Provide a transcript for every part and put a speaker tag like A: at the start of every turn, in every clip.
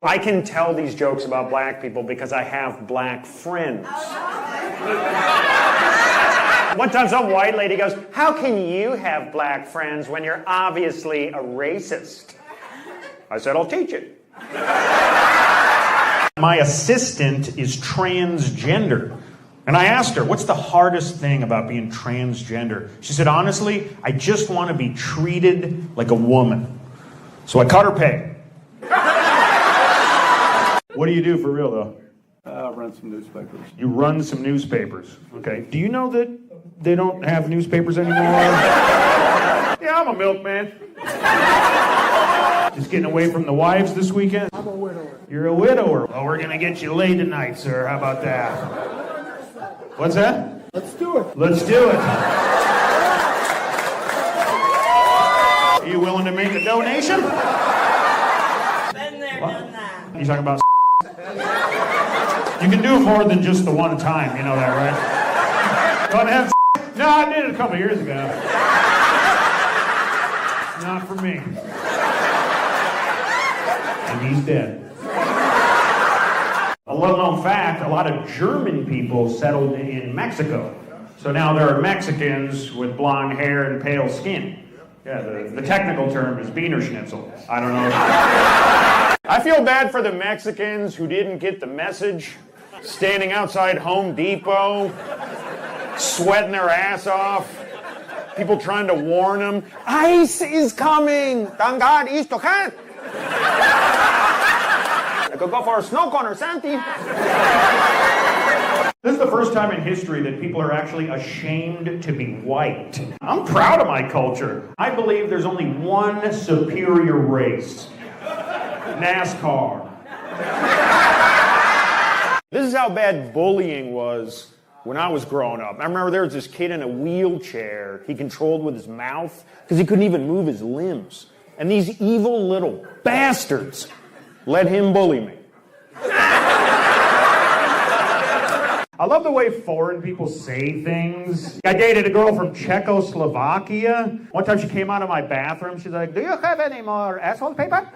A: I can tell these jokes about black people because I have black friends. One time some white lady goes, "How can you have black friends when you're obviously a racist?" I said, "I'll teach it." My assistant is transgender. And I asked her, "What's the hardest thing about being transgender?" She said, "Honestly, I just want to be treated like a woman." So I cut her pay. What do you do for real, though?
B: I run some newspapers.
A: You run some newspapers. Okay. Do you know that they don't have newspapers anymore? Yeah, I'm a milkman. Just getting away from the wives this weekend?
B: I'm a widower.
A: You're a widower. Well, we're going to get you laid tonight, sir. How about that? What's that?
B: Let's do it.
A: Let's do it. Are you willing to make a donation?
C: Been there, done that.
A: You talking about You can do more than just the one time, you know that, right? Want to have No, I did it a couple of years ago. Not for me. And he's dead. A little-known fact, a lot of German people settled in Mexico. So now there are Mexicans with blonde hair and pale skin. Yeah, the technical term is Wiener Schnitzel. I don't know. I feel bad for the Mexicans who didn't get the message, standing outside Home Depot, sweating their ass off, people trying to warn them, "Ice is coming! Thank God, East can." I could go for a snow cone or something. This is the first time in history that people are actually ashamed to be white. I'm proud of my culture. I believe there's only one superior race. NASCAR. This is how bad bullying was when I was growing up. I remember there was this kid in a wheelchair he controlled with his mouth because he couldn't even move his limbs. And these evil little bastards let him bully me. I love the way foreign people say things. I dated a girl from Czechoslovakia. One time she came out of my bathroom. She's like, "Do you have any more asshole paper?"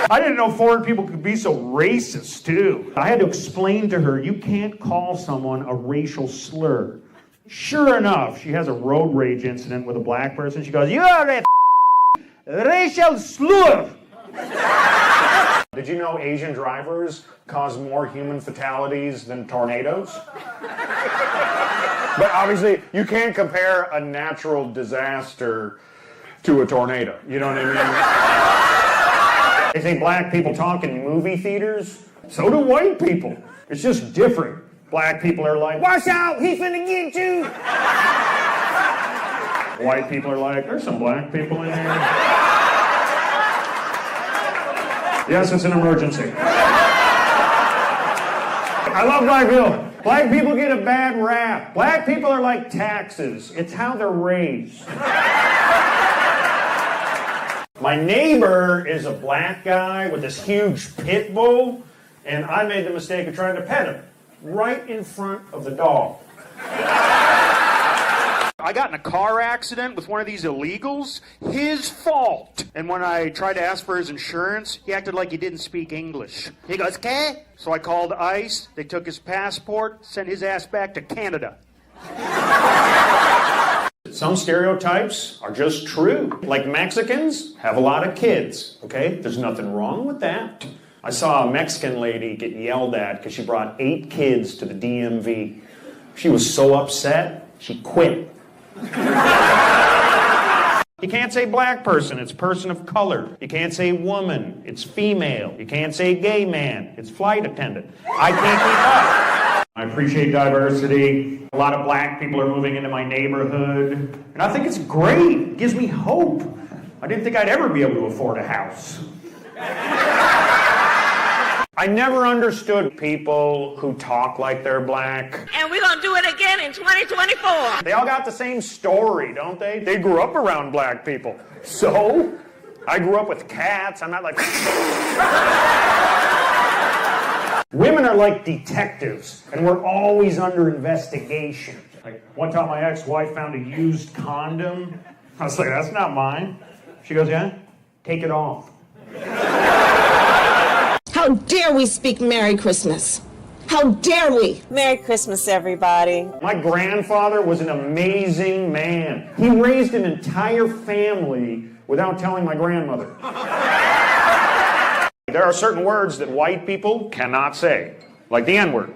A: I didn't know foreign people could be so racist, too. I had to explain to her, you can't call someone a racial slur. Sure enough, she has a road rage incident with a black person. She goes, "You are a racial slur." Did you know Asian drivers cause more human fatalities than tornadoes? But obviously, you can't compare a natural disaster to a tornado. You know what I mean? They think black people talk in movie theaters. So do white people. It's just different. Black people are like, "Watch out, he's finna get you." White people are like, "There's some black people in here." Yes, it's an emergency. I love black people. Black people get a bad rap. Black people are like taxes. It's how they're raised. My neighbor is a black guy with this huge pit bull, and I made the mistake of trying to pet him right in front of the dog. I got in a car accident with one of these illegals. His fault. And when I tried to ask for his insurance, he acted like he didn't speak English. He goes, "Okay." So I called ICE. They took his passport, sent his ass back to Canada. Some stereotypes are just true. Like Mexicans have a lot of kids, okay? There's nothing wrong with that. I saw a Mexican lady get yelled at because she brought 8 kids to the DMV. She was so upset, she quit. You can't say black person, it's person of color. You can't say woman, it's female. You can't say gay man, it's flight attendant. I can't keep up. I appreciate diversity. A lot of black people are moving into my neighborhood. And I think it's great. It gives me hope. I didn't think I'd ever be able to afford a house. I never understood people who talk like they're black.
C: And we're going to do it again in 2024.
A: They all got the same story, don't they? They grew up around black people. So? I grew up with cats. I'm not like... Women are like detectives, and we're always under investigation. Like, one time my ex-wife found a used condom. I was like, "That's not mine." She goes, "Yeah? Take it off."
D: How dare we speak Merry Christmas? How dare we?
C: Merry Christmas, everybody.
A: My grandfather was an amazing man. He raised an entire family without telling my grandmother. There are certain words that white people cannot say, like the N-word.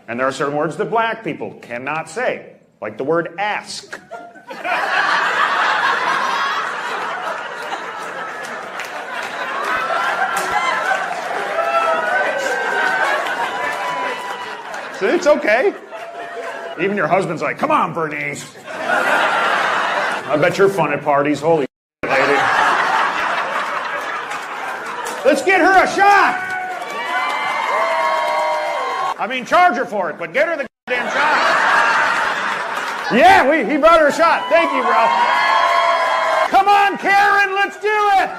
A: And there are certain words that black people cannot say, like the word ask. So it's okay. Even your husband's like, come on, Bernice. I bet you're fun at parties. Holy lady. Let's get her a shot. I mean, charge her for it, but get her the damn shot. Yeah, he brought her a shot. Thank you, bro. Come on, Karen, let's do it.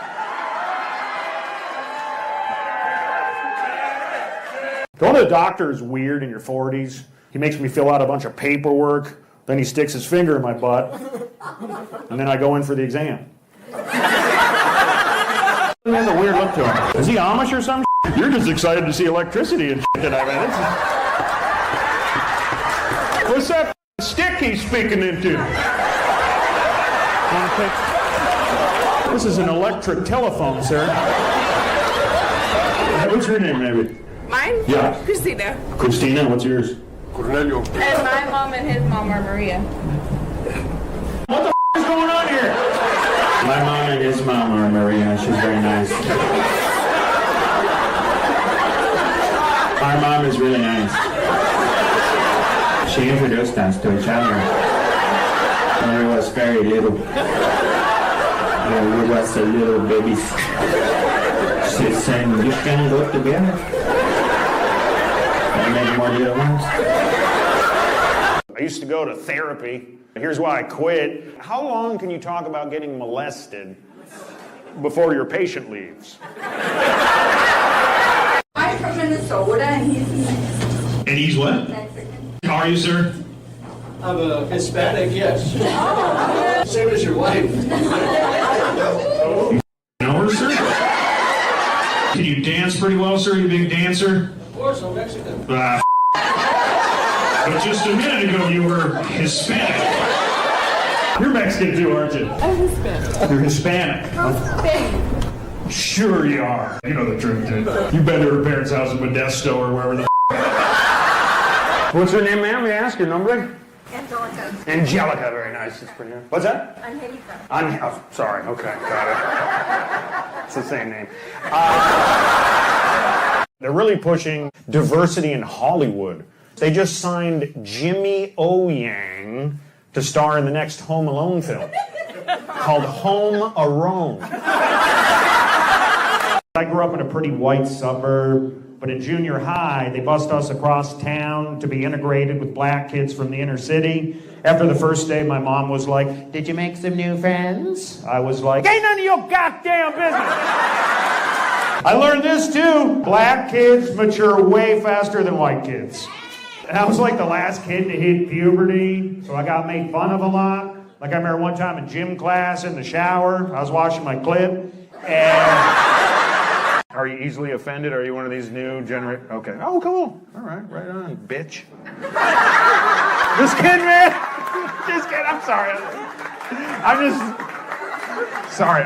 A: Going to the doctor is weird in your 40s. He makes me fill out a bunch of paperwork. Then he sticks his finger in my butt. And then I go in for the exam. He has a weird look to him. Is he Amish or something? You're just excited to see electricity and shit tonight, man. What's that stick he's speaking into? This is an electric telephone, sir. What's your name, maybe?
E: Mine?
A: Yeah.
E: Christina.
A: Christina, what's yours?
B: Cornelio.
E: And my mom and his mom are Maria.
A: What the is going on here? My mom and his mom are Maria. She's very nice. Our mom is really nice. She introduced us to each other when we was very little. When we was a little babies. She said, you can go together. And make more little ones. I used to go to therapy. Here's why I quit. How long can you talk about getting molested before your patient leaves?
F: I'm from Minnesota and he's Mexican.
A: And he's what? How are you, sir?
G: I'm a Hispanic, yes. Same as your wife.
A: Know her, sir? Can you dance pretty well, sir? You a big dancer?
G: Of course, I'm Mexican.
A: But just a minute ago, you were Hispanic. You're Mexican too, aren't you?
E: I'm Hispanic.
A: You're Hispanic.
E: From Spain.
A: Sure you are. You know the truth, dude. You've been to her parents' house in Modesto or wherever the What's her name, ma'am? May I ask your number?
F: Angelica.
A: Angelica, very nice. It's pretty nice. What's that?
F: Angelica.
A: Oh, sorry. Okay, got it. It's the same name. They're really pushing diversity in Hollywood. They just signed Jimmy O. Yang to star in the next Home Alone film called Home Alone. I grew up in a pretty white suburb, but in junior high, they bussed us across town to be integrated with black kids from the inner city. After the first day, my mom was like, did you make some new friends? I was like, ain't none of your goddamn business. I learned this too. Black kids mature way faster than white kids. And I was like the last kid to hit puberty, so I got made fun of a lot. Like I remember one time in gym class in the shower, I was washing my clip, and... Are you easily offended? Are you one of these new generation? Okay. Oh, cool. All right. Right on, bitch. Just kidding, man. Just kidding. I'm sorry. I'm just... Sorry.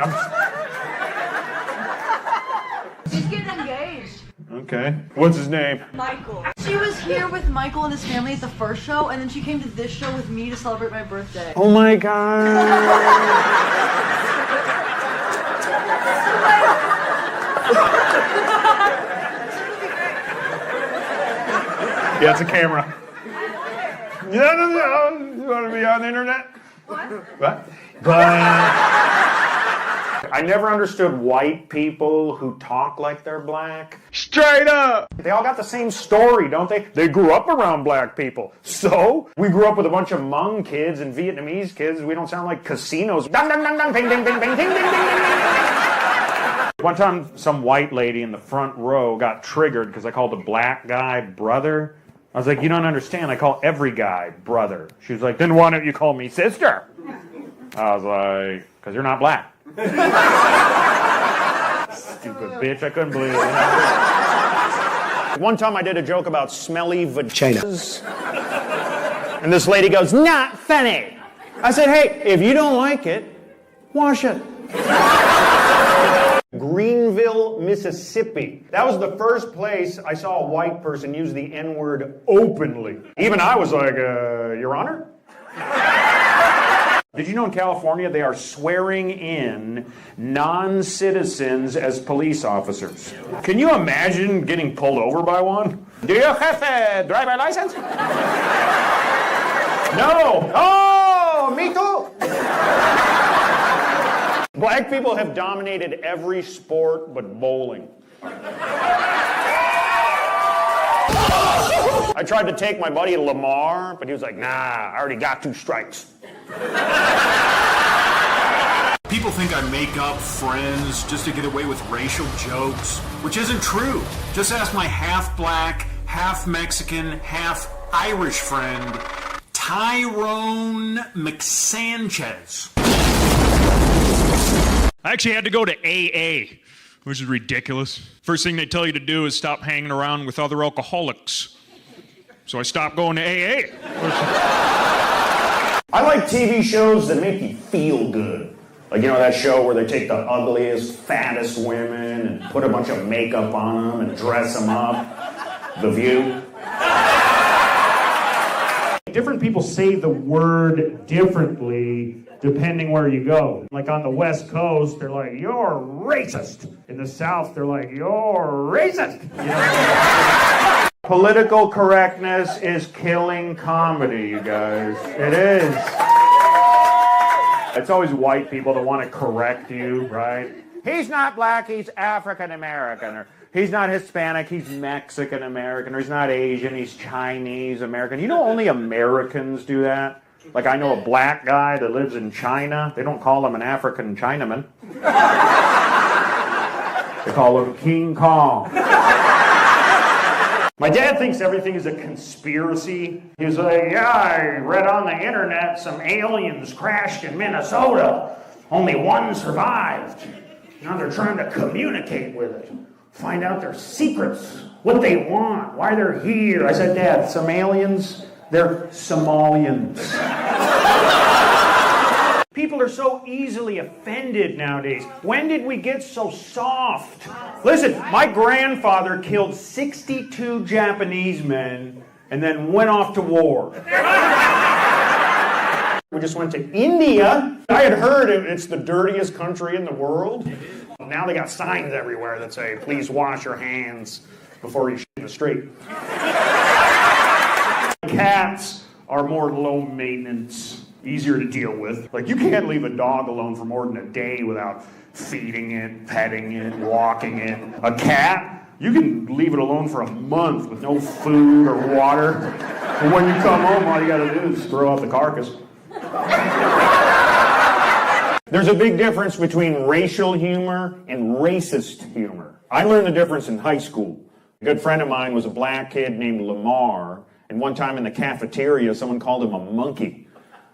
F: She's getting engaged.
A: Okay. What's his name?
F: Michael. She was here with Michael and his family at the first show, and then she came to this show with me to celebrate my birthday.
A: Oh, my God. Yeah, it's a camera. No. You want to be on the internet? What? But I never understood white people who talk like they're black. Straight up! They all got the same story, don't they? They grew up around black people. So, we grew up with a bunch of Hmong kids and Vietnamese kids. We don't sound like casinos. Dun, dun, dun, dun, ding, ding, ding, ding, ding, ding, ding, ding. One time, some white lady in the front row got triggered because I called a black guy brother. I was like, you don't understand. I call every guy brother. She was like, then why don't you call me sister? I was like, because you're not black. Stupid bitch. I couldn't believe it. One time I did a joke about smelly vaginas. And this lady goes, "Not funny." I said, "Hey, if you don't like it, wash it." Greenville, Mississippi. That was the first place I saw a white person use the N-word openly. Even I was like, Your Honor? Did you know in California they are swearing in non-citizens as police officers? Can you imagine getting pulled over by one? Do you have a driver's license? No. Oh, me too. Black people have dominated every sport but bowling. I tried to take my buddy Lamar, but he was like, "Nah, I already got 2 strikes."
H: People think I make up friends just to get away with racial jokes, which isn't true. Just ask my half-black, half-Mexican, half-Irish friend, Tyrone McSanchez.
I: I actually had to go to AA, which is ridiculous. First thing they tell you to do is stop hanging around with other alcoholics. So I stopped going to AA.
A: I like TV shows that make you feel good. Like, you know, that show where they take the ugliest, fattest women and put a bunch of makeup on them and dress them up. The View. Different people say the word differently depending where you go. Like on the West Coast, they're like, "You're racist." In the South, they're like, "You're racist." You know? Political correctness is killing comedy, you guys. It is. It's always white people that want to correct you, right? He's not black, he's African American. Or he's not Hispanic, he's Mexican American. Or he's not Asian, he's Chinese American. You know only Americans do that? Like I know a black guy that lives in China. They don't call him an African Chinaman. They call him King Kong. My dad thinks everything is a conspiracy. He's like, "Yeah, I read on the internet some aliens crashed in Minnesota. Only one survived. Now they're trying to communicate with it. Find out their secrets, what they want, why they're here." I said, "Dad, some aliens, they're Somalians." People are so easily offended nowadays. When did we get so soft? Listen, my grandfather killed 62 Japanese men and then went off to war. We just went to India. I had heard it's the dirtiest country in the world. Now they got signs everywhere that say, "Please wash your hands before you shit in the street." Cats are more low maintenance, easier to deal with. Like, you can't leave a dog alone for more than a day without feeding it, petting it, walking it. A cat, you can leave it alone for a month with no food or water. And when you come home, all you gotta do is throw out the carcass. There's a big difference between racial humor and racist humor. I learned the difference in high school. A good friend of mine was a black kid named Lamar, and one time in the cafeteria, someone called him a monkey.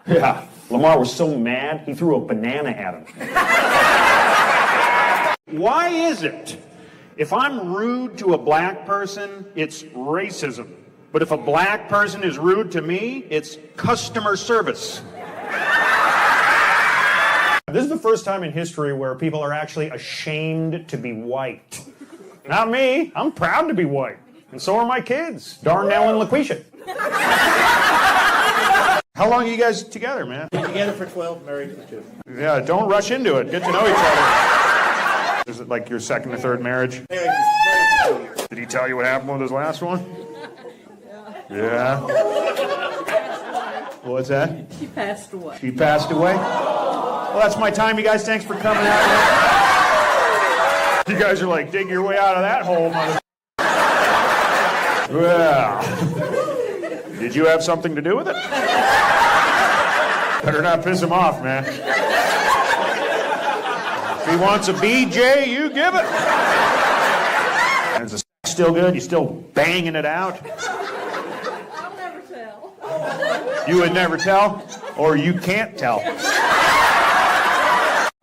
A: Yeah, Lamar was so mad, he threw a banana at him. Why is it, if I'm rude to a black person, it's racism? But if a black person is rude to me, it's customer service. This is the first time in history where people are actually ashamed to be white. Not me. I'm proud to be white. And so are my kids, Darnell and LaQuisha. How long are you guys together, man?
G: Together for 12, married for 2.
A: Yeah, don't rush into it. Get to know each other. Is it like your second or third marriage?
G: Married for 2 years.
A: Did he tell you what happened with his last one? Yeah. What's that?
E: She passed away.
A: She passed away? Well, that's my time, you guys. Thanks for coming out. You guys are like, dig your way out of that hole, mother. Well, did you have something to do with it? Better not piss him off, man. If he wants a BJ, you give it. And is the sex still good? You still banging it out?
E: I'll never tell.
A: You would never tell? Or you can't tell?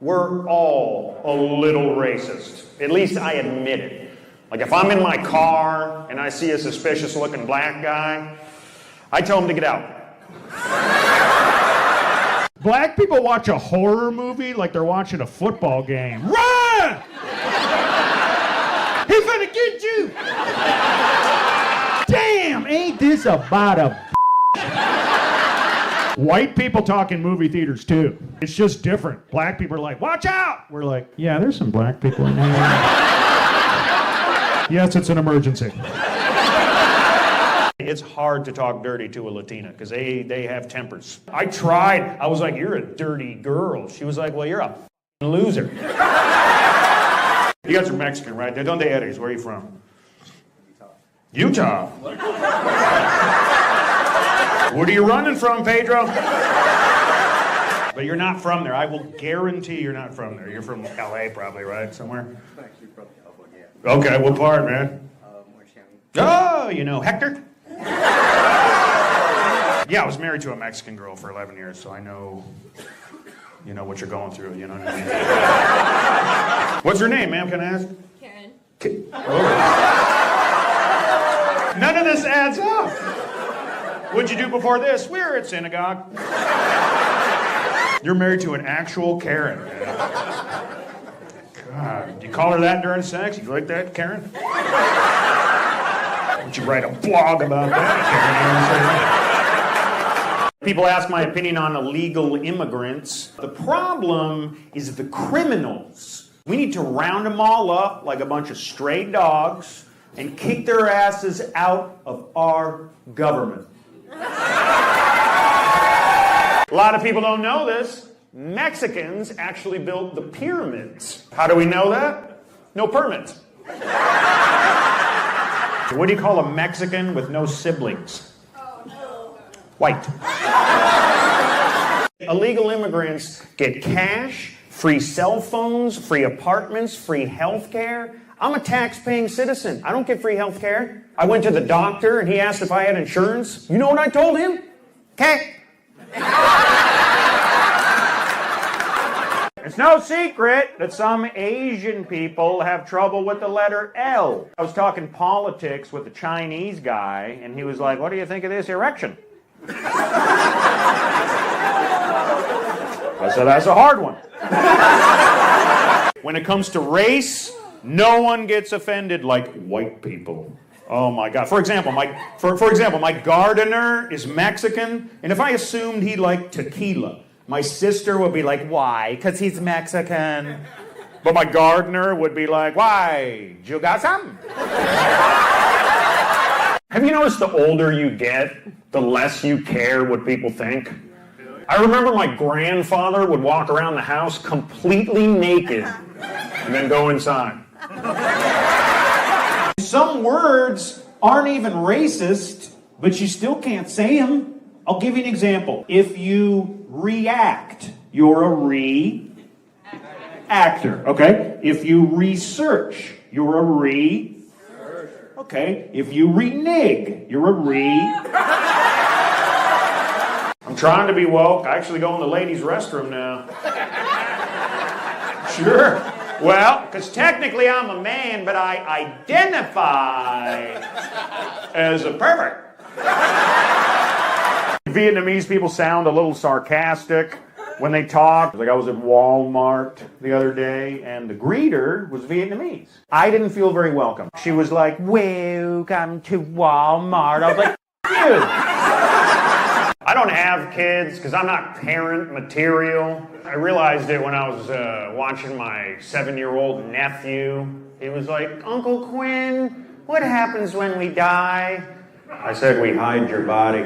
A: We're all a little racist. At least I admit it. Like if I'm in my car and I see a suspicious looking black guy, I tell him to get out. Black people watch a horror movie like they're watching a football game. Run! He's gonna get you! Damn, ain't this about a White people talk in movie theaters too. It's just different. Black people are like, watch out! We're like, yeah, there's some black people in here. Yes, it's an emergency. It's hard to talk dirty to a Latina because they have tempers. I tried. I was like, you're a dirty girl. She was like, well, you're a f***ing loser. You guys are Mexican, right? De donde eres? Where are you from? Utah. What are you running from, Pedro? But you're not from there. I will guarantee you're not from there. You're from LA probably, right? Somewhere?
B: I'm actually from California.
A: Okay, what part, man?
B: Orange County.
A: Oh, you know Hector? Yeah, I was married to a Mexican girl for 11 years, so I know, you know, what you're going through, you know what I mean? What's your name, ma'am, can I ask?
E: Karen.
A: Oh. None of this adds up. What'd you do before this? We were at synagogue. You're married to an actual Karen. God, do you call her that during sex? You like that, Karen? Would you write a blog about that, Karen? People ask my opinion on illegal immigrants. The problem is the criminals. We need to round them all up like a bunch of stray dogs and kick their asses out of our government. A lot of people don't know this. Mexicans actually built the pyramids. How do we know that? No permits. What do you call a Mexican with no siblings? White. Illegal immigrants get cash, free cell phones, free apartments, free health care. I'm a tax-paying citizen. I don't get free health care. I went to the doctor and he asked if I had insurance. You know what I told him? Okay. It's no secret that some Asian people have trouble with the letter L. I was talking politics with a Chinese guy, and he was like, what do you think of this erection? I said, that's a hard one. When it comes to race, no one gets offended like white people. Oh my God. For example, my gardener is Mexican, and if I assumed he liked tequila, my sister would be like, why? Because he's Mexican. But my gardener would be like, why? You got some? Have you noticed the older you get, the less you care what people think? I remember my grandfather would walk around the house completely naked and then go inside. Some words aren't even racist, but you still can't say them. I'll give you an example. If you react, you're a re-actor, okay? If you research, you're a re... Okay. If you renege, you're a re... I'm trying to be woke. I actually go in the ladies' restroom now. Sure. Well, because technically I'm a man, but I identify as a pervert. Vietnamese people sound a little sarcastic when they talk. Like I was at Walmart the other day, and the greeter was Vietnamese. I didn't feel very welcome. She was like, welcome to Walmart. I was like, dude. I don't have kids because I'm not parent material. I realized it when I was watching my 7-year-old nephew. He was like, Uncle Quinn, what happens when we die? I said, we hide your body.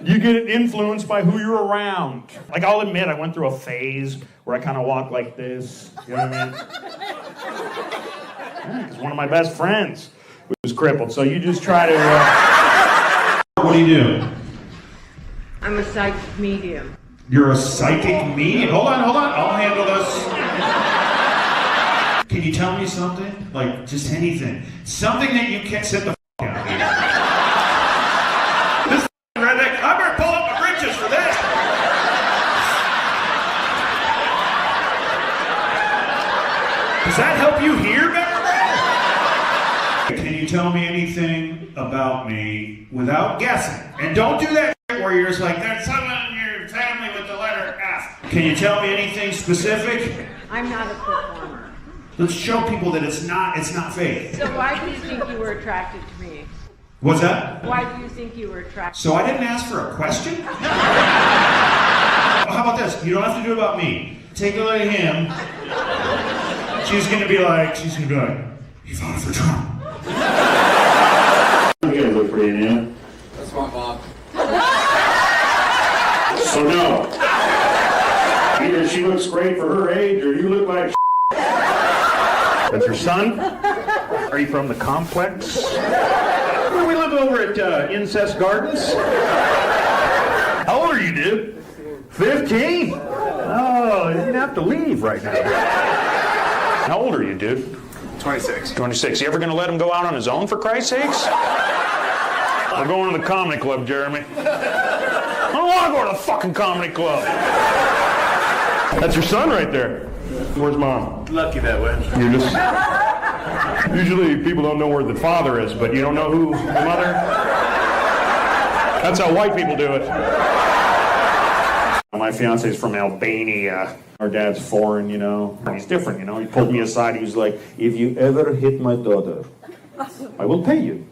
A: You get influenced by who you're around. Like, I'll admit, I went through a phase where I kind of walked like this. You know what I mean? Yeah, because one of my best friends was crippled. So you just try to... What do you do?
E: I'm a psychic medium.
A: You're a psychic medium? Hold on. I'll handle this. Can you tell me something? Like, just anything. Something that you can't sit the f*** out here. This redneck, I better pull up my britches for this. Is
H: that help you hear better? Can you tell me anything about me without guessing? And don't do that where you're just like, there's someone in your family with the letter F. Can you tell me anything specific?
E: I'm not a performer.
H: Let's show people that it's not fake.
E: So why do you think you were attracted to me?
H: What's that?
E: Why do you think you were attracted?
H: So I didn't ask for a question? How about this? You don't have to do it about me. Take a look at him. She's gonna be like, he voted for Trump. You guys look pretty, yeah?
B: That's my mom.
H: So no. Either she looks great for her age, or you look like That's your son? Are you from the complex? Where we live over at Incest Gardens? How old are you, dude? 15? Oh, you didn't have to leave right now. How old are you, dude?
B: 26.
H: 26. You ever gonna let him go out on his own, for Christ's sakes? We're going to the comedy club, Jeremy. I don't want to go to the fucking comedy club. That's your son right there. Where's mom?
B: Lucky that way.
H: You're just... Usually people don't know where the father is, but you don't know who the mother? That's how white people do it. My fiance's from Albania. Our dad's foreign, you know. He's different, you know. He pulled me aside. He was like, if you ever hit my daughter, I will pay you.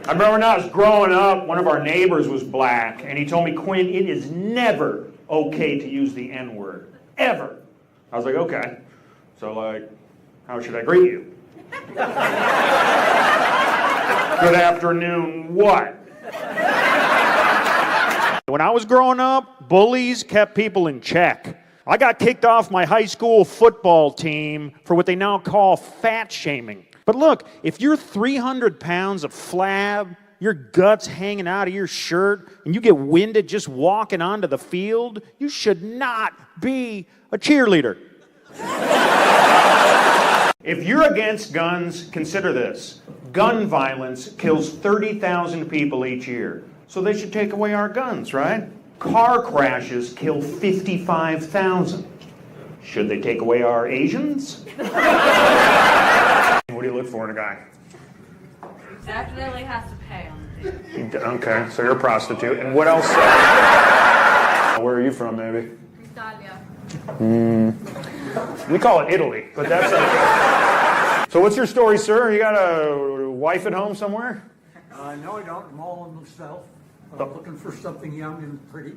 H: I remember when I was growing up, one of our neighbors was black, and he told me, Quinn, it is never okay to use the N-word. Ever. I was like, okay. So, like, how should I greet you? Good afternoon, what? When I was growing up, bullies kept people in check. I got kicked off my high school football team for what they now call fat shaming. But look, if you're 300 pounds of flab, your guts hanging out of your shirt, and you get winded just walking onto the field, you should not be a cheerleader. If you're against guns, consider this. Gun violence kills 30,000 people each year. So they should take away our guns, right? Car crashes kill 55,000. Should they take away our Asians? What do you look for in a guy?
F: Definitely has to pay on the date.
H: Okay, so you're a prostitute. And what else? Where are you from, maybe?
F: Italia.
H: We call it Italy, but that's okay. So what's your story, sir? You got a wife at home somewhere?
J: No, I don't. I'm all on myself. I'm looking for something young and pretty.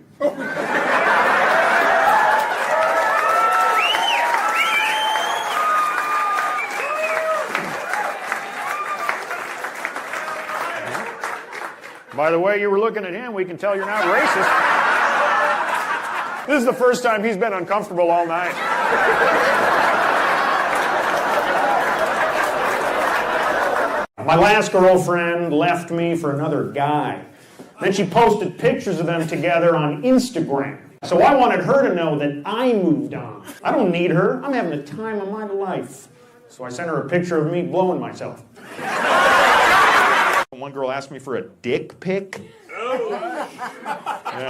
H: By the way you were looking at him, we can tell you're not racist. This is the first time he's been uncomfortable all night. My last girlfriend left me for another guy. Then she posted pictures of them together on Instagram. So I wanted her to know that I moved on. I don't need her. I'm having the time of my life. So I sent her a picture of me blowing myself. One girl asked me for a dick pic. Yeah,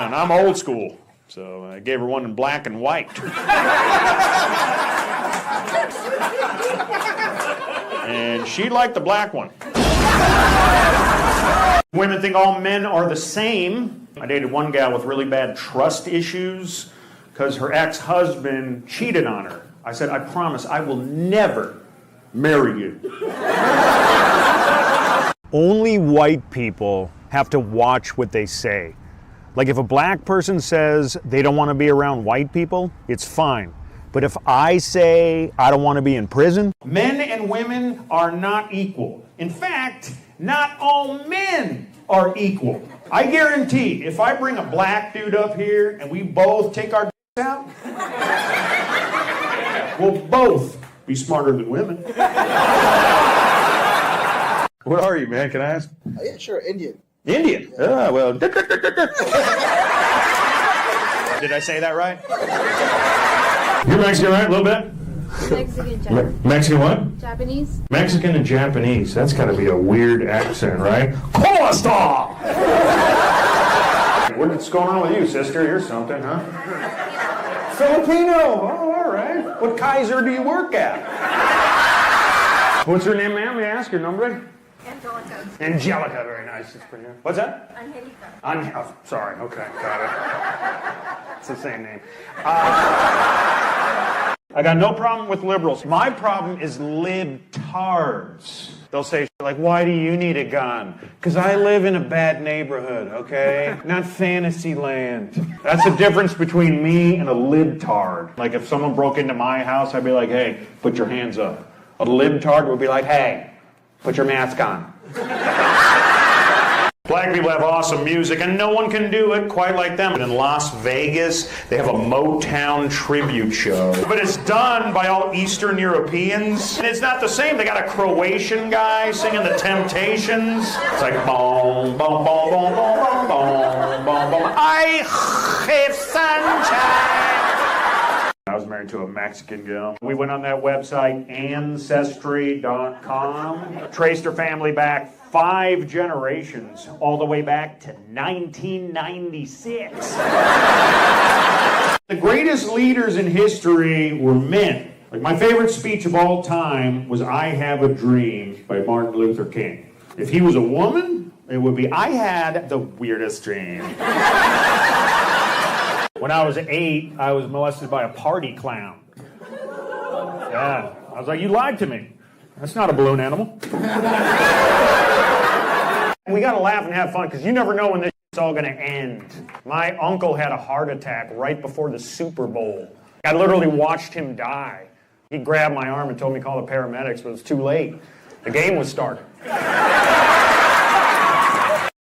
H: and I'm old school. So I gave her one in black and white. And she liked the black one. Women think all men are the same. I dated one gal with really bad trust issues because her ex-husband cheated on her. I said, I promise I will never marry you. Only white people have to watch what they say. Like if a black person says they don't want to be around white people, it's fine. But if I say I don't want to be in prison, men and women are not equal. In fact, not all men are equal. I guarantee if I bring a black dude up here and we both take our dicks out, we'll both be smarter than women. What are you, man? Can I ask?
J: Yeah, sure, Indian.
H: Indian? Ah, well. Did I say that right? You're Mexican, right? A little bit?
K: Mexican, Japanese.
H: Mexican what?
K: Japanese.
H: Mexican and Japanese. That's got to be a weird accent, right? ¿Cómo está? What's going on with you, sister? You're something, huh? Filipino. Oh, all right.
A: What Kaiser do you work at? What's her name, ma'am? May I ask your number?
K: Angelica.
A: Angelica, very nice. It's pretty. What's that?
K: Angelica.
A: Oh, sorry. Okay, got it. It's the same name. I got no problem with liberals. My problem is libtards. They'll say like, why do you need a gun? Because I live in a bad neighborhood, okay? Not fantasy land. That's the difference between me and a libtard. Like if someone broke into my house, I'd be like, hey, put your hands up. A libtard would be like, hey, put your mask on. Black people have awesome music, and no one can do it quite like them. In Las Vegas, they have a Motown tribute show. But it's done by all Eastern Europeans, and it's not the same. They got a Croatian guy singing the Temptations. It's like, boom, boom, boom, boom, boom, boom, boom, boom. I have sunshine. I was married to a Mexican girl. We went on that website, Ancestry.com, traced her family back 5 generations, all the way back to 1996. The greatest leaders in history were men. Like my favorite speech of all time was I Have a Dream by Martin Luther King. If he was a woman, it would be I had the weirdest dream. When I was 8, I was molested by a party clown. Yeah. I was like, you lied to me. That's not a balloon animal. We gotta laugh and have fun, because you never know when this shit's all gonna end. My uncle had a heart attack right before the Super Bowl. I literally watched him die. He grabbed my arm and told me to call the paramedics, but it was too late. The game was starting.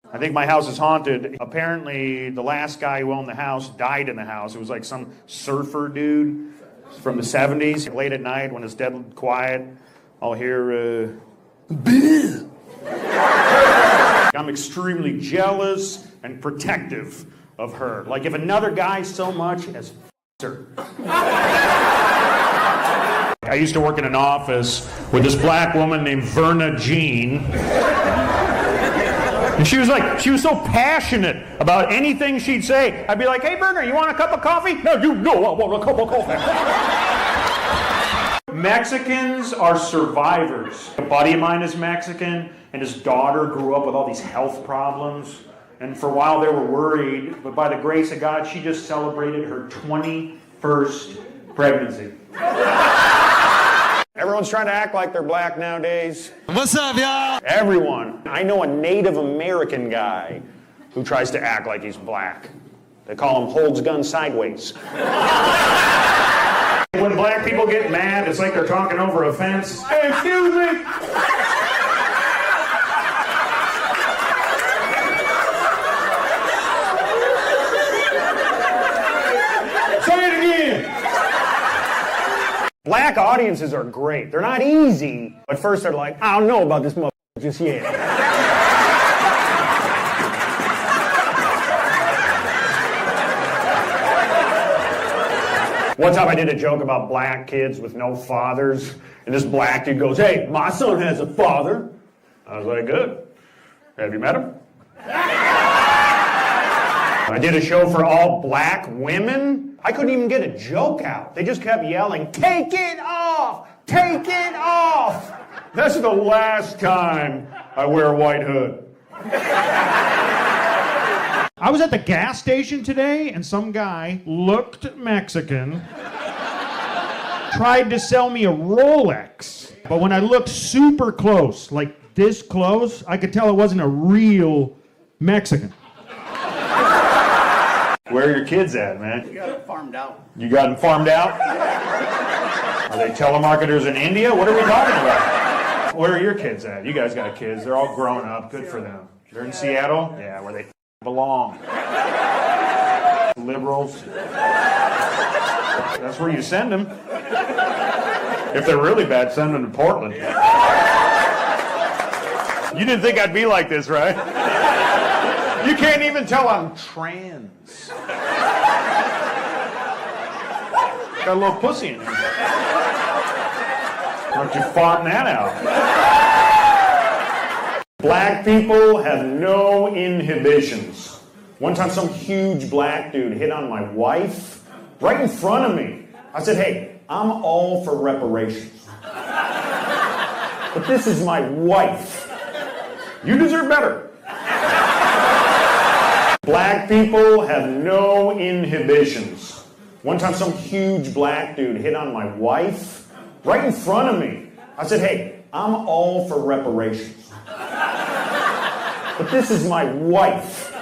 A: I think my house is haunted. Apparently, the last guy who owned the house died in the house. It was like some surfer dude from the 70s. Late at night, when it's dead quiet, I'll hear, I'm extremely jealous and protective of her. Like, if another guy so much as her. I used to work in an office with this black woman named Verna Jean. And she was so passionate about anything she'd say. I'd be like, hey, Berger, you want a cup of coffee? No, you know I want a cup of coffee. Mexicans are survivors. A buddy of mine is Mexican, and his daughter grew up with all these health problems. And for a while they were worried, but by the grace of God, she just celebrated her 21st pregnancy. Everyone's trying to act like they're black nowadays.
L: What's up, y'all?
A: Everyone. I know a Native American guy who tries to act like he's black. They call him holds gun sideways. When black people get mad, it's like they're talking over a fence. Hey, excuse me. Say it again. Black audiences are great. They're not easy. At first they're like, I don't know about this motherfucker just yet. One time I did a joke about black kids with no fathers, and this black dude goes, hey, my son has a father. I was like, good. Have you met him? I did a show for all black women. I couldn't even get a joke out. They just kept yelling, take it off! Take it off! This is the last time I wear a white hood. I was at the gas station today, and some guy looked Mexican, tried to sell me a Rolex. But when I looked super close, like this close, I could tell it wasn't a real Mexican. Where are your kids at, man?
G: You got it farmed out.
A: You got them farmed out? Are they telemarketers in India? What are we talking about? Where are your kids at? You guys got kids. They're all grown up. Good for them. They're in Seattle? Yeah, where they belong. Liberals. That's where you send them. If they're really bad, send them to Portland. You didn't think I'd be like this, right? You can't even tell I'm trans. Got a little pussy in there. Why don't you farm that out? Black people have no inhibitions. One time some huge black dude hit on my wife right in front of me. I said, hey, I'm all for reparations. But this is my wife. You deserve better. Black people have no inhibitions. One time some huge black dude hit on my wife right in front of me. I said, hey, I'm all for reparations. But this is my wife.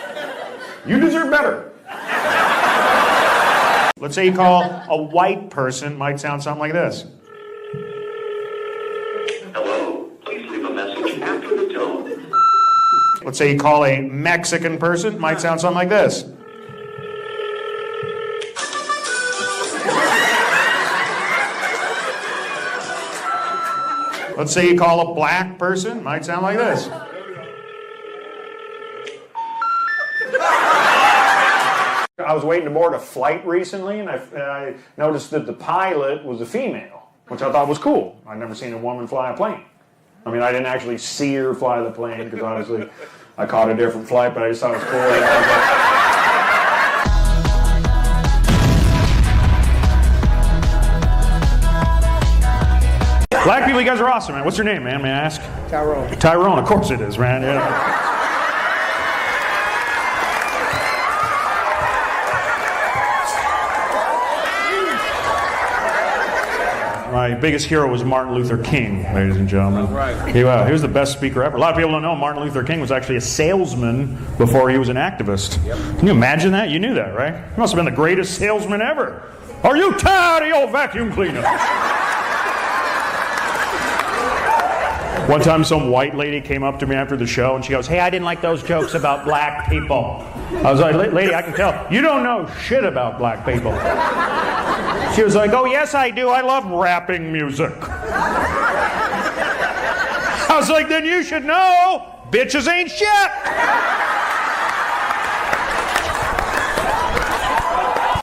A: You deserve better. Let's say you call a white person, might sound something like this.
L: Hello, please leave a message after the tone.
A: Let's say you call a Mexican person, might sound something like this. Let's say you call a black person, might sound like this. I was waiting to board a flight recently, and I noticed that the pilot was a female, which I thought was cool. I'd never seen a woman fly a plane. I mean, I didn't actually see her fly the plane, because obviously I caught a different flight, but I just thought it was cool. Black people, you guys are awesome, man. What's your name, man? May I ask?
J: Tyrone.
A: Tyrone, of course it is, man. Yeah. My biggest hero was Martin Luther King, ladies and gentlemen. Right. He was the best speaker ever. A lot of people don't know Martin Luther King was actually a salesman before he was an activist. Yep. Can you imagine that? You knew that, right? He must have been the greatest salesman ever. Are you tired of your vacuum cleaner? One time some white lady came up to me after the show and she goes, hey, I didn't like those jokes about black people. I was like, lady, I can tell. You don't know shit about black people. She was like, oh, yes, I do. I love rapping music. I was like, then you should know, bitches ain't shit.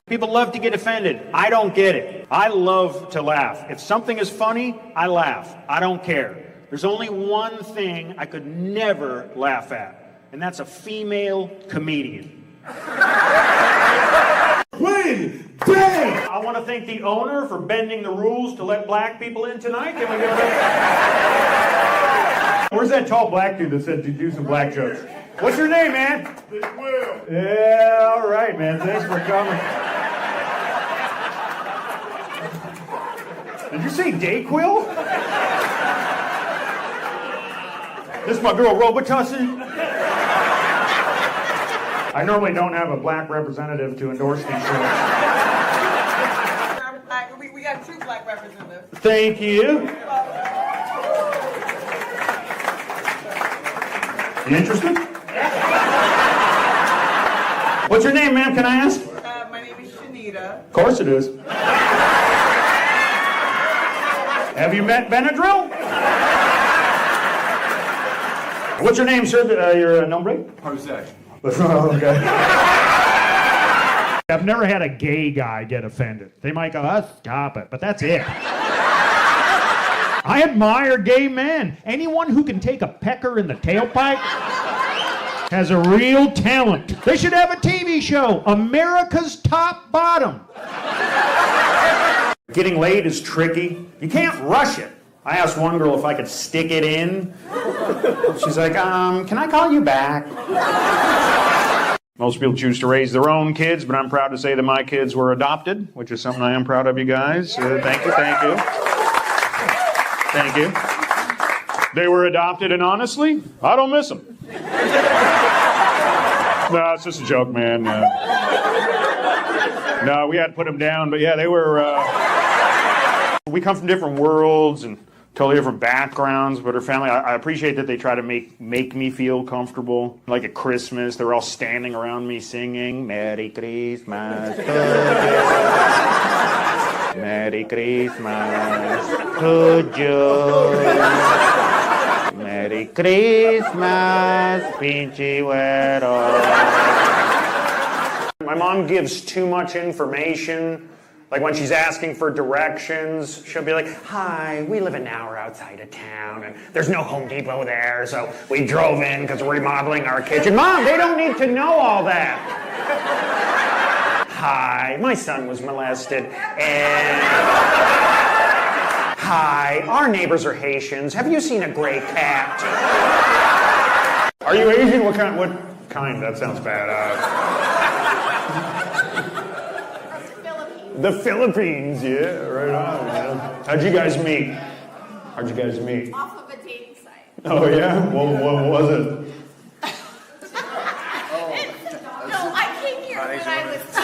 A: People love to get offended. I don't get it. I love to laugh. If something is funny, I laugh. I don't care. There's only one thing I could never laugh at, and that's a female comedian. Quinn! Dang! I want to thank the owner for bending the rules to let black people in tonight. Can we get a Where's that tall black dude that said to do some black jokes? What's your name, man? Will. Yeah, all right, man. Thanks for coming. Did you say Dayquil? This is my girl, Robitussin. I normally don't have a black representative to endorse these shows.
M: We got two black representatives.
A: Thank you. You interested? What's your name, ma'am? Can I ask?
M: My name is Shanita.
A: Of course it is. Have you met Benadryl? What's your name, sir? Your nombre?
B: Jose.
A: Okay. I've never had a gay guy get offended. They might go, oh, stop it, but that's it. I admire gay men. Anyone who can take a pecker in the tailpipe has a real talent. They should have a TV show, America's Top Bottom. Getting laid is tricky. You can't rush it. I asked one girl if I could stick it in. She's like, can I call you back? Most people choose to raise their own kids, but I'm proud to say that my kids were adopted, which is something I am proud of, you guys. Thank you. Thank you. They were adopted, and honestly, I don't miss them. No, it's just a joke, man. No, we had to put them down, but yeah, they were... We come from different worlds and totally different backgrounds, but her family, I appreciate that they try to make me feel comfortable. Like at Christmas, they're all standing around me singing, Merry Christmas to you. Merry Christmas to you. Merry Christmas, pinche güero. My mom gives too much information. Like when she's asking for directions, she'll be like, hi, we live an hour outside of town, and there's no Home Depot there, so we drove in because we're remodeling our kitchen. Mom, they don't need to know all that. Hi, my son was molested, and... Hi, our neighbors are Haitians. Have you seen a gray cat? Are you Asian? What kind? That sounds bad. The Philippines, yeah, right on. Yeah. How'd you guys meet?
K: Off of a dating site.
A: Oh yeah? What was it?
K: No, I came here when I was 2.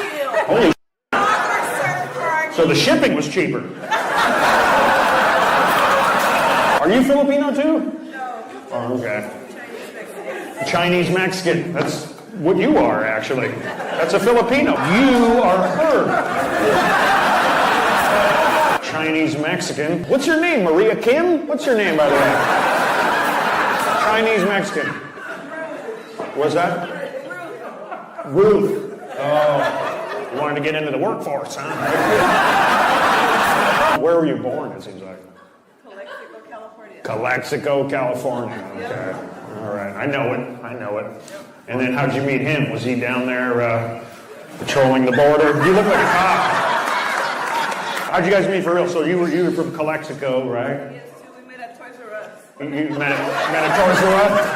A: Holy So the shipping was cheaper. Are you Filipino too?
M: No.
A: Oh, okay. Chinese Mexican. That's what you are, actually. That's a Filipino. You are her. Chinese Mexican. What's your name, Maria Kim? What's your name, by the way? Chinese Mexican. What's that? Ruth. Oh, you wanted to get into the workforce, huh? Where were you born, it seems like? Calexico, California. Okay. All right. I know it. And then how'd you meet him? Was he down there patrolling the border? You look like a cop. How'd you guys meet for real? So you were from Calexico, right?
M: Yes, we met at Toys R Us.
A: You met at Toys R Us?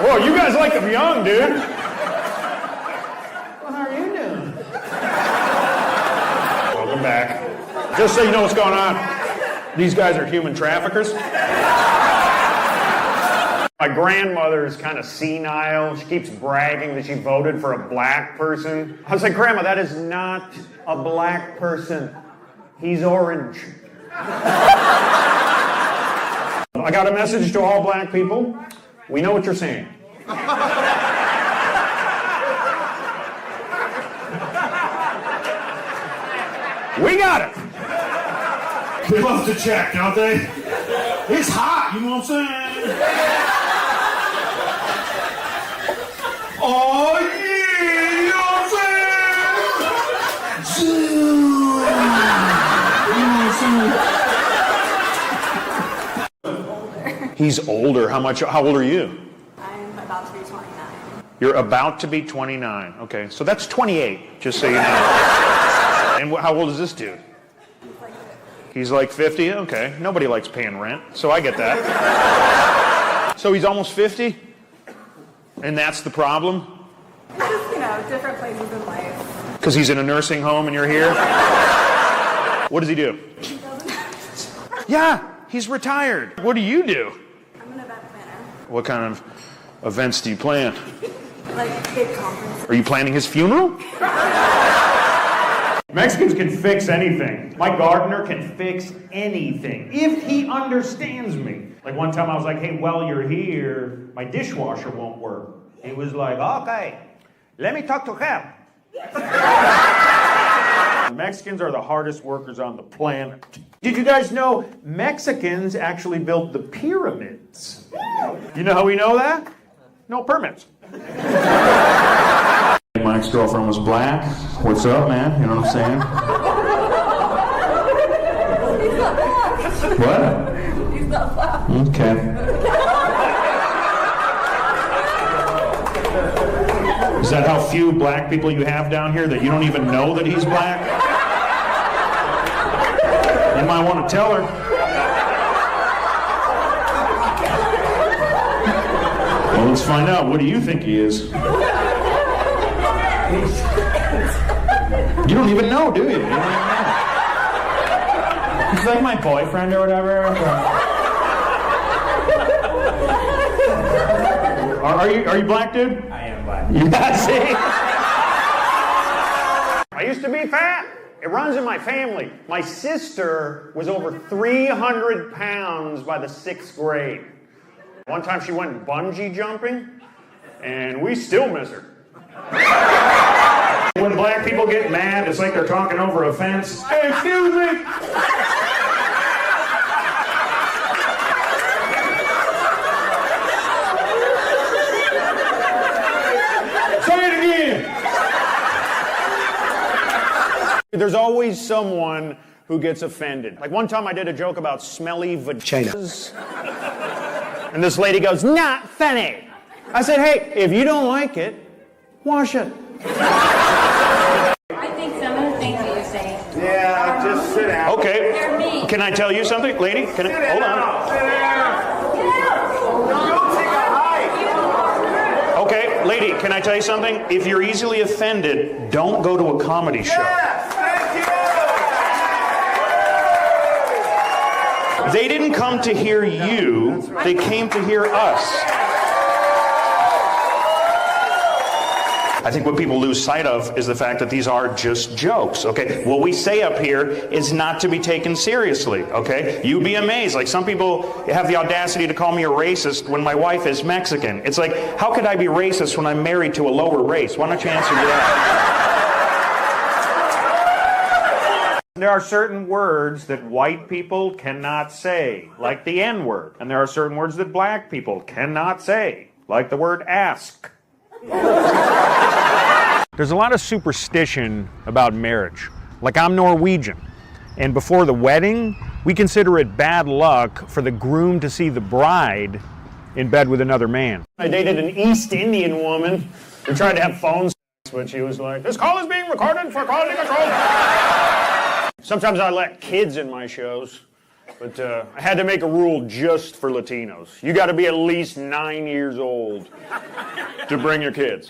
A: Whoa, you guys like them young, dude. Well, how are you doing? Welcome back. Just so you know what's going on, these guys are human traffickers. My grandmother is kind of senile. She keeps bragging that she voted for a black person. I was like, Grandma, that is not a black person. He's orange. I got a message to all black people. We know what you're saying. We got it.
H: They love to check, don't they? It's hot, you know what I'm saying? Oh yeah, you know what I'm saying?
A: He's older. How old are you?
K: I'm about to be 29.
A: You're about to be 29. Okay, so that's 28, just so you know. And how old is this dude? He's like 50? Okay. Nobody likes paying rent, so I get that. So he's almost 50? And that's the problem?
K: Just, different places in life.
A: Because he's in a nursing home and you're here? What does he do?
K: He doesn't have
A: Yeah, he's retired. What do you do?
K: I'm an event planner.
A: What kind of events do you plan?
K: Like big conferences.
A: Are you planning his funeral? Mexicans can fix anything. My gardener can fix anything if he understands me. Like one time I was like, hey, while you're here, my dishwasher won't work. He was like, okay, let me talk to him. Mexicans are the hardest workers on the planet. Did you guys know Mexicans actually built the pyramids? You know how we know that? No permits. My ex-girlfriend was black. What's up, man? You know what I'm saying?
K: He's not black.
A: What?
K: He's not black.
A: Okay. Is that how few black people you have down here that you don't even know that he's black? You might want to tell her. Well, let's find out. What do you think he is? You don't even know, do you? You don't even know. He's like my boyfriend or whatever. Are you black, dude?
N: I am black.
A: Yeah, see? I used to be fat. It runs in my family. My sister was over 300 pounds by the 6th grade. One time she went bungee jumping, and we still miss her. When black people get mad, it's like they're talking over a fence. Hey, excuse me! Say it again! There's always someone who gets offended. Like one time I did a joke about smelly vaginas. And this lady goes, not funny. I said, hey, if you don't like it, wash it.
E: I think some
A: Can I tell you something, lady? Hold on.
M: Sit down. Go take a hike.
A: Okay, lady, can I tell you something? If you're easily offended, don't go to a comedy show.
M: Yes, thank you.
A: They didn't come to hear you, they came to hear us. I think what people lose sight of is the fact that these are just jokes, okay? What we say up here is not to be taken seriously, okay? You'd be amazed. Like, some people have the audacity to call me a racist when my wife is Mexican. It's like, how could I be racist when I'm married to a lower race? Why don't you answer to that? There are certain words that white people cannot say, like the N-word. And there are certain words that black people cannot say, like the word ask. There's a lot of superstition about marriage. Like, I'm Norwegian, and before the wedding, we consider it bad luck for the groom to see the bride in bed with another man. I dated an East Indian woman who tried to have phone sex, but she was like, "This call is being recorded for quality control." Sometimes I let kids in my shows, but I had to make a rule just for Latinos. You got to be at least 9 years old to bring your kids.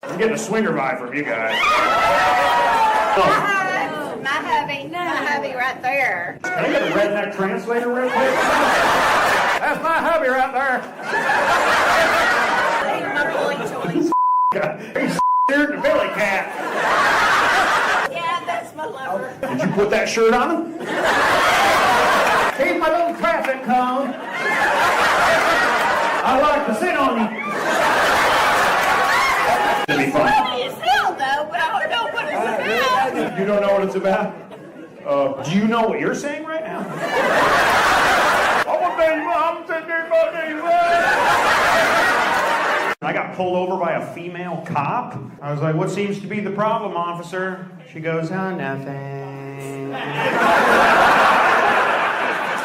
A: I'm getting a swinger vibe from you guys.
K: My hubby right there.
A: Can I get a redneck translator real quick? That's my hubby right there. He's steered the Billy Cat.
K: Yeah, that's my lover.
A: Did you put that shirt on him? He's my little traffic cone. I like to sit on him. It'll be fun.
K: You sound though, but I don't know what it's about.
A: You don't know what it's about? Do you know what you're saying right now? I got pulled over by a female cop. I was like, "What seems to be the problem, officer?" She goes, "Oh, nothing."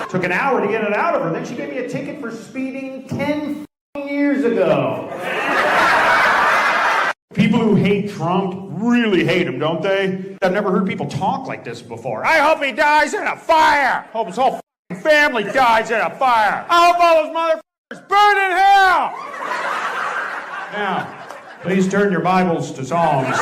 A: Took an hour to get it out of her. Then she gave me a ticket for speeding 10 years ago. People who hate Trump really hate him, don't they? I've never heard people talk like this before. I hope he dies in a fire. Hope his whole family dies in a fire. I hope all those motherfuckers burn in hell. Now, please turn your Bibles to Psalms.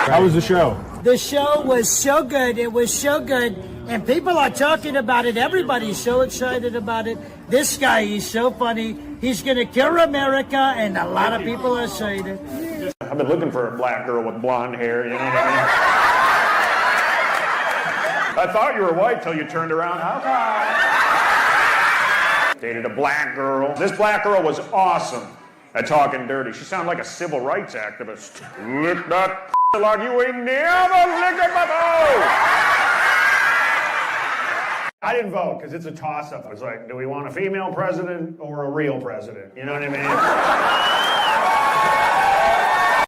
A: How was the show?
N: The show was so good. It was so good. And people are talking about it. Everybody's so excited about it. This guy, he's so funny. He's going to cure America, and a lot of people are saying it.
A: I've been looking for a black girl with blonde hair, you know what I mean? I thought you were white till you turned around. Okay. Dated a black girl. This black girl was awesome at talking dirty. She sounded like a civil rights activist. Lick that like you ain't never licked it before. I didn't vote because it's a toss-up. I was like, do we want a female president or a real president? You know what I mean?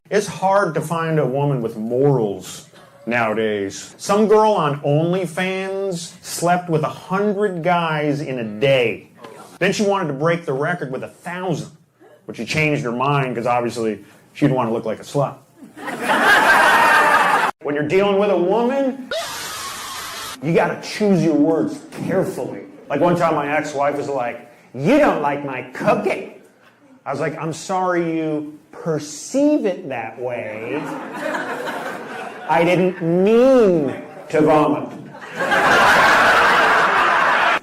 A: It's hard to find a woman with morals nowadays. Some girl on OnlyFans slept with 100 guys in a day. Then she wanted to break the record with 1,000, but she changed her mind because obviously she didn't want to look like a slut. When you're dealing with a woman, you gotta choose your words carefully. Like one time my ex-wife was like, "You don't like my cooking." I was like, "I'm sorry you perceive it that way. I didn't mean to vomit."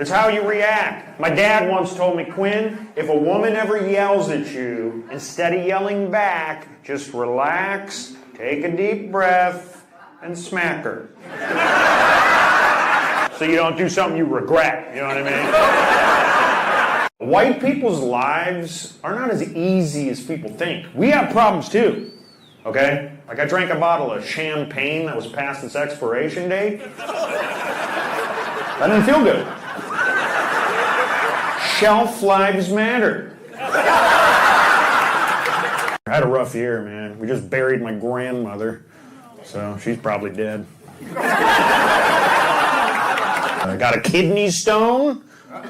A: It's how you react. My dad once told me, "Quinn, if a woman ever yells at you, instead of yelling back, just relax, take a deep breath, and smack her." So you don't do something you regret, you know what I mean? White people's lives are not as easy as people think. We have problems too, okay? Like I drank a bottle of champagne that was past its expiration date. That didn't feel good. Shelf lives matter. I had a rough year, man. We just buried my grandmother, so she's probably dead. I got a kidney stone.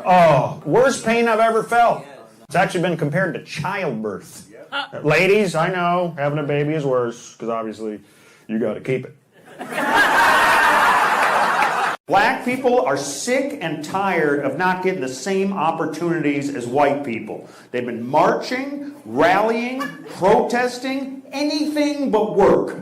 A: Oh, worst pain I've ever felt. It's actually been compared to childbirth. Ladies, I know, having a baby is worse, because obviously you got to keep it. Black people are sick and tired of not getting the same opportunities as white people. They've been marching, rallying, protesting, anything but work.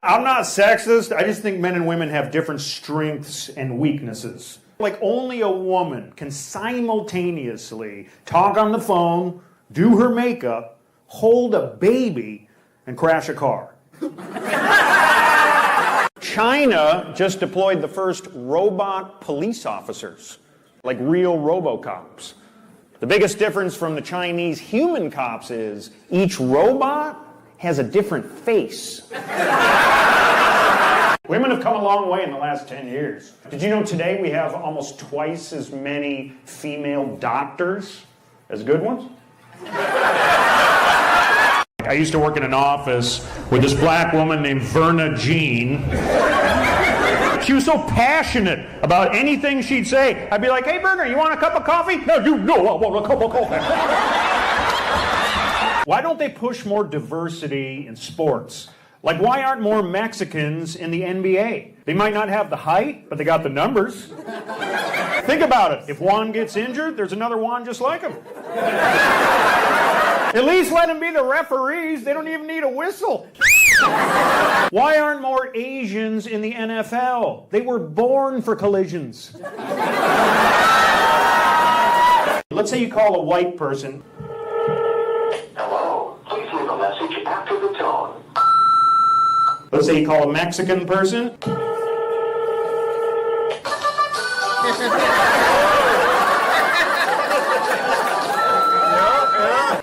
A: I'm not sexist, I just think men and women have different strengths and weaknesses. Like only a woman can simultaneously talk on the phone, do her makeup, hold a baby, and crash a car. China just deployed the first robot police officers, like real RoboCops. The biggest difference from the Chinese human cops is each robot has a different face. Women have come a long way in the last 10 years. Did you know today we have almost twice as many female doctors as good ones? I used to work in an office with this black woman named Verna Jean. She was so passionate about anything she'd say. I'd be like, hey, Verna, you want a cup of coffee? No, you know I want a cup of coffee. Why don't they push more diversity in sports? Like, why aren't more Mexicans in the NBA? They might not have the height, but they got the numbers. Think about it. If Juan gets injured, there's another Juan just like him. At least let them be the referees. They don't even need a whistle. Why aren't more Asians in the NFL? They were born for collisions. Let's say you call a white person.
L: Hello, please leave a message after the tone.
A: Let's say you call a Mexican person.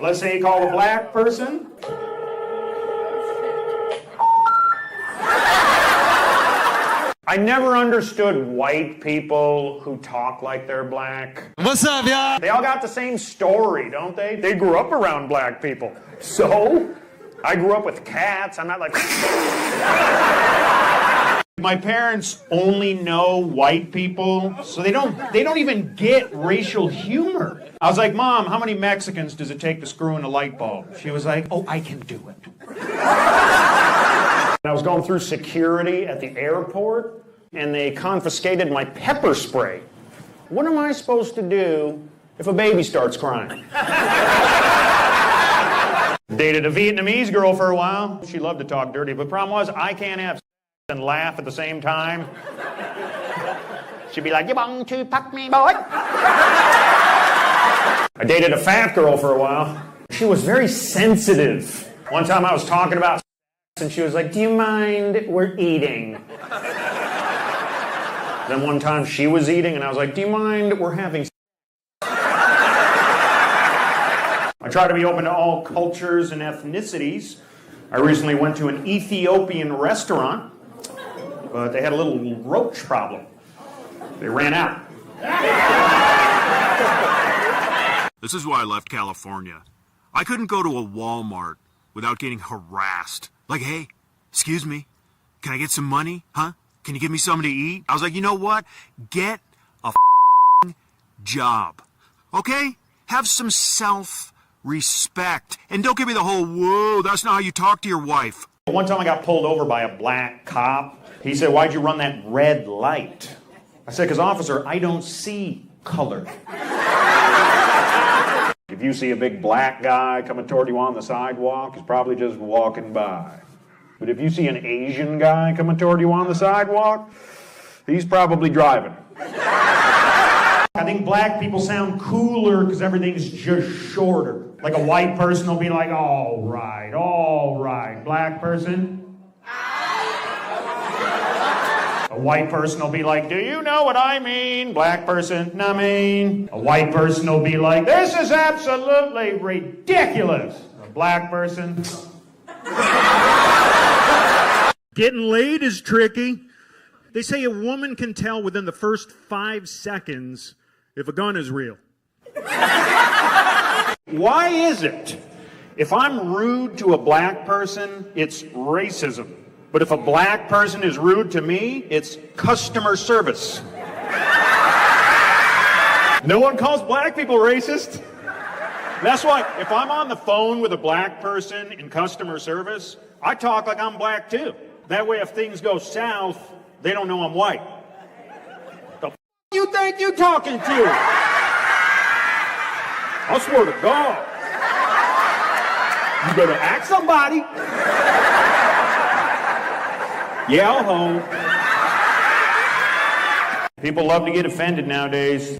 A: Let's say you call a black person. I never understood white people who talk like they're black.
O: What's up, y'all?
A: They all got the same story, don't they? They grew up around black people. So, I grew up with cats. I'm not like... My parents only know white people, so they don't even get racial humor. I was like, Mom, how many Mexicans does it take to screw in a light bulb? She was like, oh, I can do it. I was going through security at the airport, and they confiscated my pepper spray. What am I supposed to do if a baby starts crying? Dated a Vietnamese girl for a while. She loved to talk dirty, but the problem was I can't have and laugh at the same time. She'd be like, you want to fuck me, boy? I dated a fat girl for a while. She was very sensitive. One time I was talking about and she was like, do you mind we're eating? Then one time she was eating and I was like, do you mind we're having I try to be open to all cultures and ethnicities. I recently went to an Ethiopian restaurant, but they had a little roach problem. They ran out.
H: This is why I left California. I couldn't go to a Walmart without getting harassed. Like, hey, excuse me, can I get some money? Huh? Can you give me something to eat? I was like, you know what? Get a job. Okay? Have some self-respect. And don't give me the whole, whoa, that's not how you talk to your wife.
A: One time I got pulled over by a black cop. He said, why'd you run that red light? I said, because officer, I don't see color. If you see a big black guy coming toward you on the sidewalk, he's probably just walking by. But if you see an Asian guy coming toward you on the sidewalk, he's probably driving. I think black people sound cooler because everything's just shorter. Like a white person will be like, all right, all right. Black person? A white person will be like, do you know what I mean? Black person, nah, mean. A white person will be like, this is absolutely ridiculous. A black person.
I: Getting laid is tricky. They say a woman can tell within the first 5 seconds if a gun is real.
A: Why is it if I'm rude to a black person, it's racism? But if a black person is rude to me, it's customer service. No one calls black people racist. That's why if I'm on the phone with a black person in customer service, I talk like I'm black too. That way if things go south, they don't know I'm white. The f*** you think you talking to? I swear to God. You better ask somebody. Yeah, I'll hold. People love to get offended nowadays.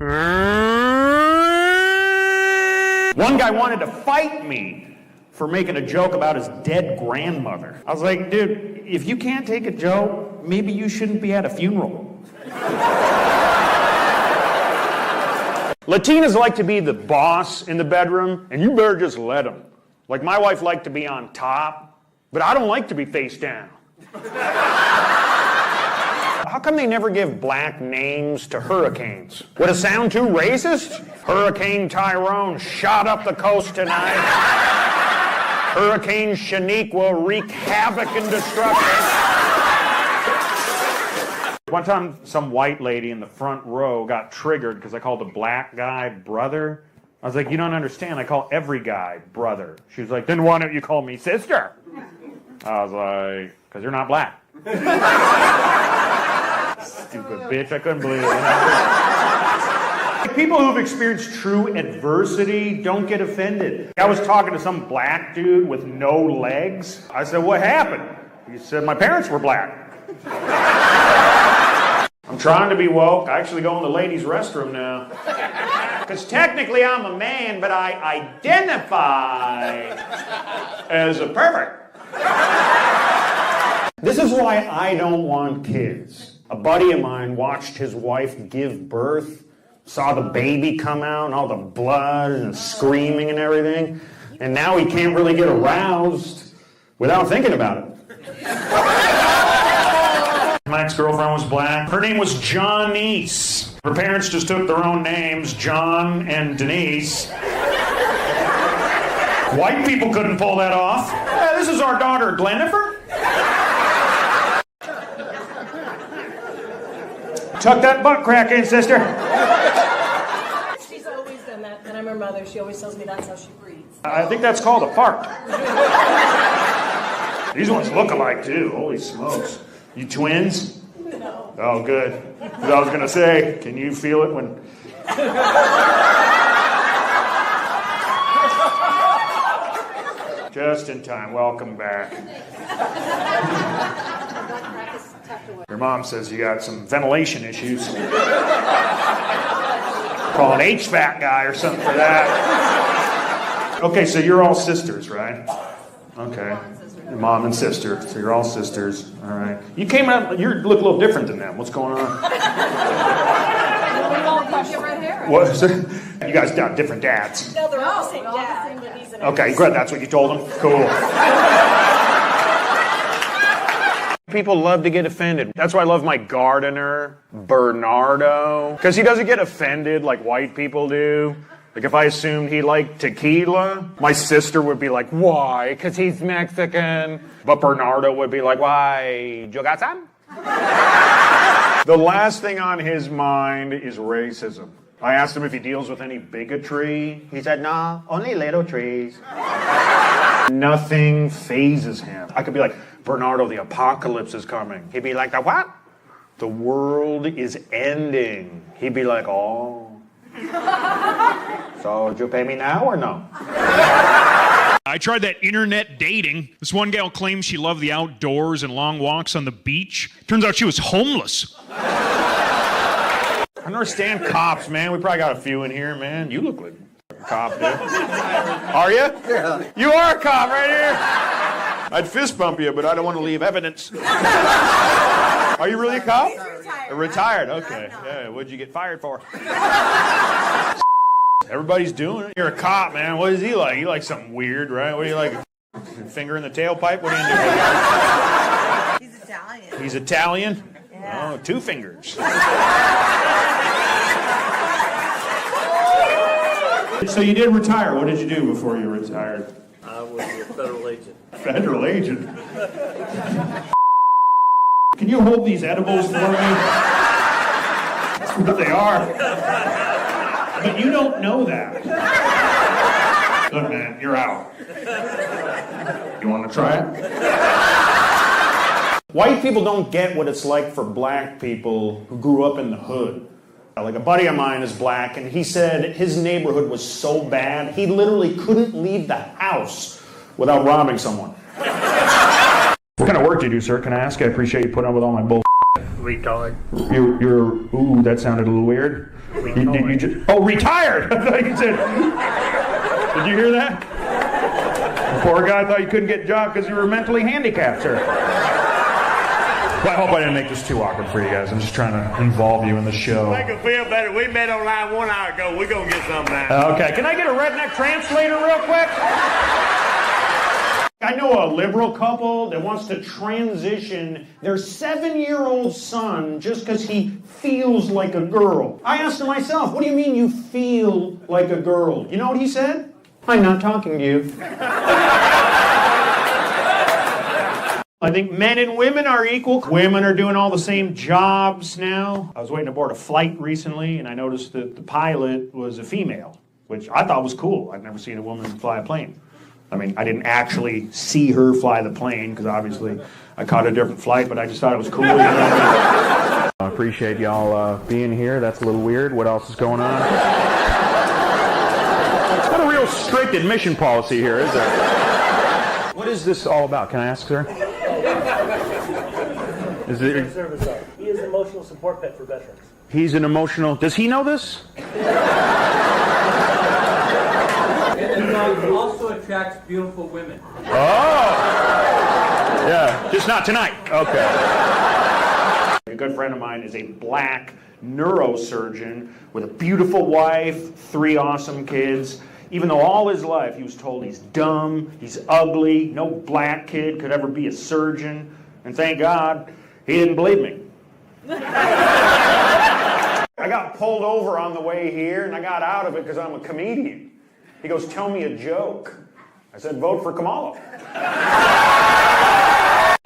A: One guy wanted to fight me for making a joke about his dead grandmother. I was like, dude, if you can't take a joke, maybe you shouldn't be at a funeral. Latinas like to be the boss in the bedroom, and you better just let them. Like my wife liked to be on top, but I don't like to be face down. How come they never give black names to hurricanes? Would it sound too racist? Hurricane Tyrone shot up the coast tonight. Hurricane Shaniqua wreak havoc and destruction. One time, some white lady in the front row got triggered because I called a black guy brother. I was like, you don't understand, I call every guy brother. She was like, then why don't you call me sister? I was like, because you're not black. Stupid bitch, I couldn't believe it. People who've experienced true adversity don't get offended. I was talking to some black dude with no legs. I said, what happened? He said, my parents were black. I'm trying to be woke. I actually go in the ladies' restroom now. Because technically I'm a man, but I identify as a pervert. This is why I don't want kids. A buddy of mine watched his wife give birth, saw the baby come out and all the blood and the screaming and everything, and now he can't really get aroused without thinking about it. My ex-girlfriend was black. Her name was Janice. Her parents just took their own names, John and Denise. White people couldn't pull that off. Hey, this is our daughter, Glenifer. Tuck that butt crack in, sister.
O: She's always done that, and I'm her mother. She always tells me that's how she breathes.
A: I think that's called a fart. These ones look alike, too. Holy smokes. You twins?
O: No.
A: Oh, good. Because I was going to say, can you feel it when... Just in time. Welcome back. Your mom says you got some ventilation issues. Call an HVAC guy or something for that. Okay, so you're all sisters, right? Okay. Your mom and sister. So you're all sisters. All right. You came out, you look a little different than them. What's going on? What? You guys got different dads.
O: No, they're all the same dad.
A: Okay, good. That's what you told them? Cool. People love to get offended. That's why I love my gardener, Bernardo. Because he doesn't get offended like white people do. Like if I assumed he liked tequila, my sister would be like, why? Because he's Mexican. But Bernardo would be like, why? You got some? The last thing on his mind is racism. I asked him if he deals with any bigotry. He said, nah, only little trees. Nothing phases him. I could be like, Bernardo, the apocalypse is coming. He'd be like, the what? The world is ending. He'd be like, oh. So, did you pay me now or no?
I: I tried that internet dating. This one gal claimed she loved the outdoors and long walks on the beach. Turns out she was homeless.
A: I don't understand cops, man. We probably got a few in here, man. You look like a cop, dude. Are you? Yeah. You are a cop right here. I'd fist bump you, but I don't want to leave evidence. Are you really a cop? Retired, okay. Yeah, what'd you get fired for? Everybody's doing it. You're a cop, man. What is he like? You like something weird, right? What do you like? Finger in the tailpipe? What are you doing?
K: He's Italian.
A: He's Italian?
K: Yeah.
A: Oh, 2 fingers. So you did retire. What did you do before you retired?
P: I was a federal agent.
A: Federal agent? Can you hold these edibles for me? That's what they are. But you don't know that. Look, man, you're out. You want to try it? White people don't get what it's like for black people who grew up in the hood. Like a buddy of mine is black, and he said his neighborhood was so bad, he literally couldn't leave the house without robbing someone. What kind of work do you do, sir? Can I ask? I appreciate you putting up with all my bull.
J: Retard.
A: Ooh, that sounded a little weird. You just, oh, retired! I thought you said, did you hear that? The poor guy thought you couldn't get a job because you were mentally handicapped, sir. Well, I hope I didn't make this too awkward for you guys. I'm just trying to involve you in the show.
M: Make it feel better. We met online 1 hour ago. We're going to get something now.
A: Okay, can I get a redneck translator real quick? I know a liberal couple that wants to transition their 7-year-old son just because he feels like a girl. I asked him myself, what do you mean you feel like a girl? You know what he said? I'm not talking to you. I think men and women are equal. Women are doing all the same jobs now. I was waiting to board a flight recently, and I noticed that the pilot was a female, which I thought was cool. I've never seen a woman fly a plane. I mean, I didn't actually see her fly the plane, because obviously I caught a different flight, but I just thought it was cool. I appreciate y'all being here. That's a little weird. What else is going on? It's not a real strict admission policy here, is there? What is this all about? Can I ask, sir? Is it?
P: He is an emotional support pet for veterans.
A: He's an emotional. Does he know this?
G: And the dog also attracts beautiful women.
A: Oh! Yeah, just not tonight. Okay. A good friend of mine is a black neurosurgeon with a beautiful wife, 3 awesome kids. Even though all his life he was told he's dumb, he's ugly, no black kid could ever be a surgeon. And thank God, he didn't believe me. I got pulled over on the way here, and I got out of it because I'm a comedian. He goes, tell me a joke. I said, vote for Kamala.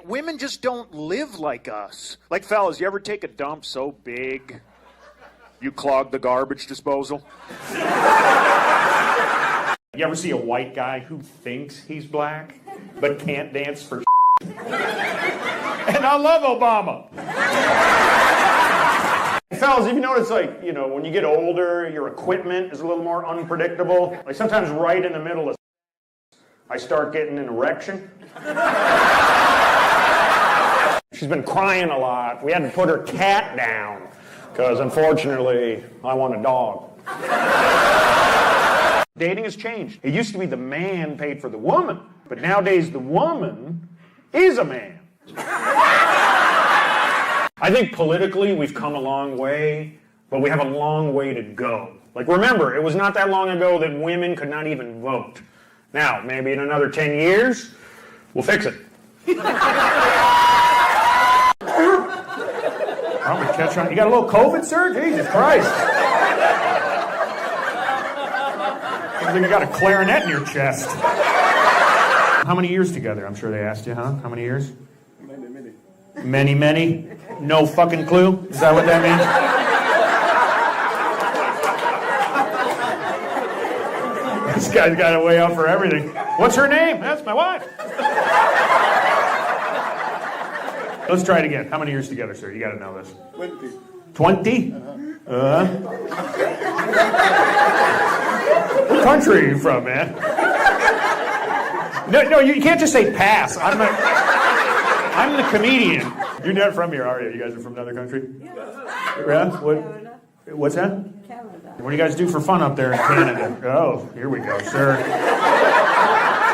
A: Women just don't live like us. Like, fellas, you ever take a dump so big you clog the garbage disposal? You ever see a white guy who thinks he's black but can't dance for And I love Obama. Fellas, have you noticed, like, you know, when you get older, your equipment is a little more unpredictable? Like, sometimes right in the middle of I start getting an erection. She's been crying a lot. We had to put her cat down because, unfortunately, I want a dog. Dating has changed. It used to be the man paid for the woman, but nowadays the woman is a man. I think politically we've come a long way, but we have a long way to go. Like, remember, it was not that long ago that women could not even vote. Now, maybe in another 10 years, we'll fix it. Probably catch on. You got a little COVID, sir? Jesus Christ. I think you got a clarinet in your chest. How many years together? I'm sure they asked you, huh? How many years? Many. Many? No fucking clue? Is that what that means? This guy's got a way out for everything. What's her name? That's my wife. Let's try it again. How many years together, sir? You got to know this.
J: 20.
A: 20? What country are you from, man? No, you can't just say pass. I'm the comedian. You're not from here, are you? You guys are from another country? Yeah. What's that?
K: Canada.
A: What do you guys do for fun up there in Canada? Oh, here we go, sir.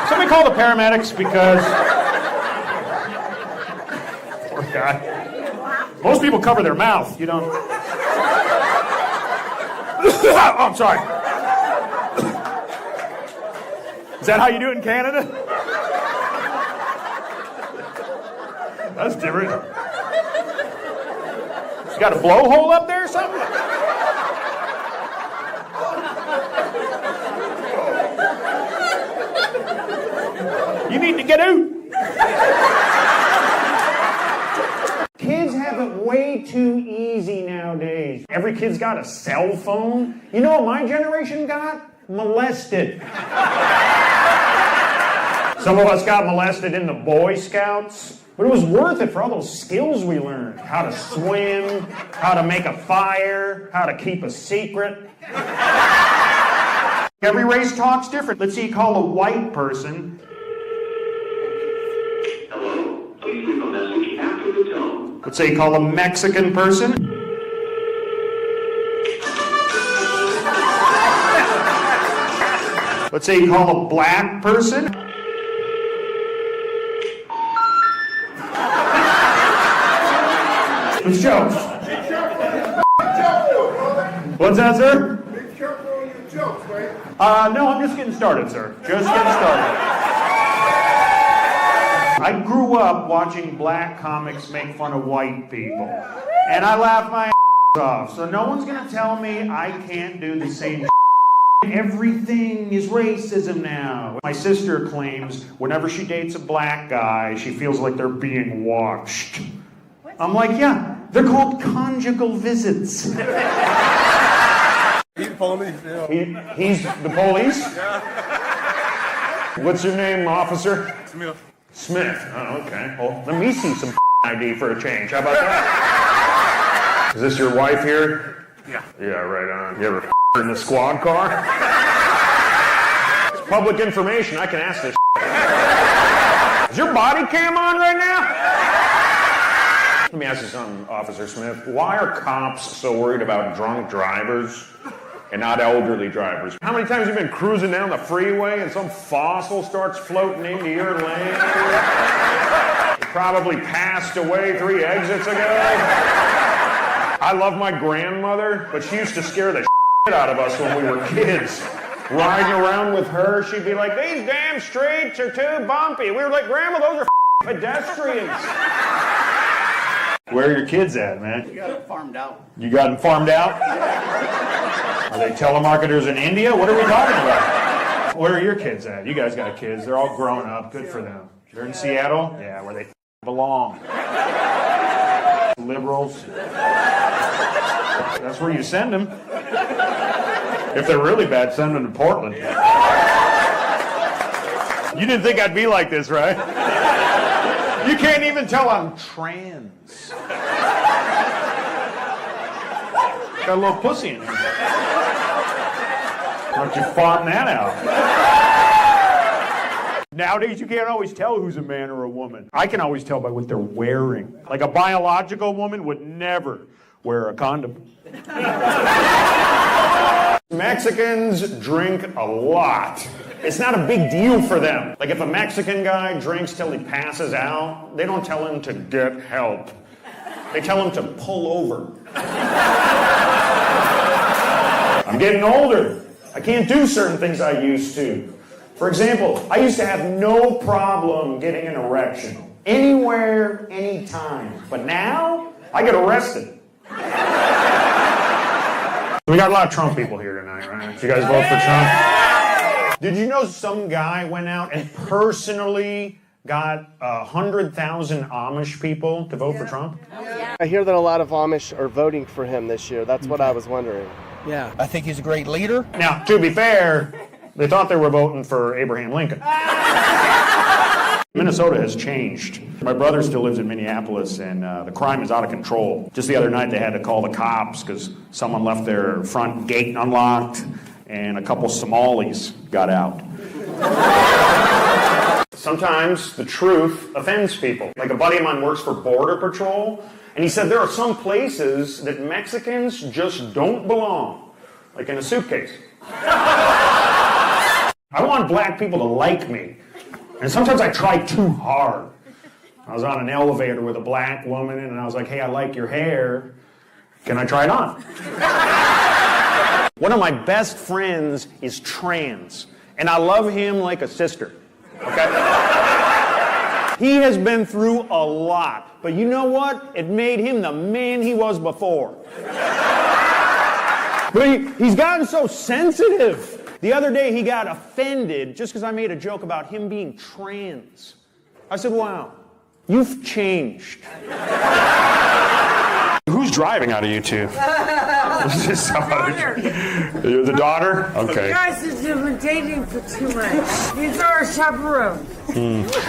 A: Somebody call the paramedics because... Poor guy. Most people cover their mouth. You don't... Oh, I'm sorry. Is that how you do it in Canada? That's different. You got a blowhole up there or something? You need to get out. Kids have it way too easy nowadays. Every kid's got a cell phone. You know what my generation got? Molested. Some of us got molested in the Boy Scouts. But it was worth it for all those skills we learned. How to swim, how to make a fire, how to keep a secret. Every race talks different. Let's see, call a white person.
L: Hello, please leave a message after the tone.
A: Let's say call a Mexican person. Let's say call a black person. It's jokes. What's that, sir?
M: Be careful on your jokes, right?
A: No, I'm just getting started, sir. Just getting started. I grew up watching black comics make fun of white people. And I laugh my ass off. So no one's going to tell me I can't do the same. Everything is racism now. My sister claims whenever she dates a black guy, she feels like they're being watched. I'm like, yeah, they're called conjugal visits.
M: He's the police, yeah.
A: He's the police? What's your name, officer?
M: Smith.
A: Smith. Oh, okay. Well, let me see some ID for a change. How about that? Is this your wife here?
M: Yeah.
A: Yeah, right on. You ever in the squad car? It's public information. I can ask this. Is your body cam on right now? Let me ask you something, Officer Smith. Why are cops so worried about drunk drivers and not elderly drivers? How many times have you been cruising down the freeway and some fossil starts floating into your lane? You probably passed away 3 exits ago. I love my grandmother, but she used to scare the shit out of us when we were kids. Riding around with her, she'd be like, these damn streets are too bumpy. We were like, Grandma, those are pedestrians. Where are your kids at, man?
M: You got it farmed out.
A: You got them farmed out? Are they telemarketers in India? What are we talking about? Where are your kids at? You guys got kids. They're all grown up. Good for them. They're in Seattle? Yeah, where they belong. Liberals. That's where you send them. If they're really bad, send them to Portland. You didn't think I'd be like this, right? You can't even tell I'm trans. Got a little pussy in here. Why don't you farm that out? Nowadays, you can't always tell who's a man or a woman. I can always tell by what they're wearing. Like a biological woman would never wear a condom. Mexicans drink a lot. It's not a big deal for them. Like if a Mexican guy drinks till he passes out, they don't tell him to get help. They tell him to pull over. I'm getting older. I can't do certain things I used to. For example, I used to have no problem getting an erection. Anywhere, anytime. But now, I get arrested. We got a lot of Trump people here tonight, right? Did you guys vote for Trump? Did you know some guy went out and personally got 100,000 Amish people to vote for Trump?
Q: I hear that a lot of Amish are voting for him this year. That's what I was wondering.
J: Yeah, I think he's a great leader.
A: Now, to be fair, they thought they were voting for Abraham Lincoln. Minnesota has changed. My brother still lives in Minneapolis, and the crime is out of control. Just the other night, they had to call the cops because someone left their front gate unlocked, and a couple Somalis got out. Sometimes the truth offends people. Like a buddy of mine works for Border Patrol, and he said there are some places that Mexicans just don't belong, like in a suitcase. I want black people to like me. And sometimes I try too hard. I was on an elevator with a black woman, and I was like, hey, I like your hair. Can I try it on? One of my best friends is trans, and I love him like a sister, okay? He has been through a lot, but you know what? It made him the man he was before. But he's gotten so sensitive. The other day he got offended just because I made a joke about him being trans. I said, wow, you've changed. Who's driving out of you two? You're the daughter? Okay.
K: You guys have been dating for too much. These are our chaperones.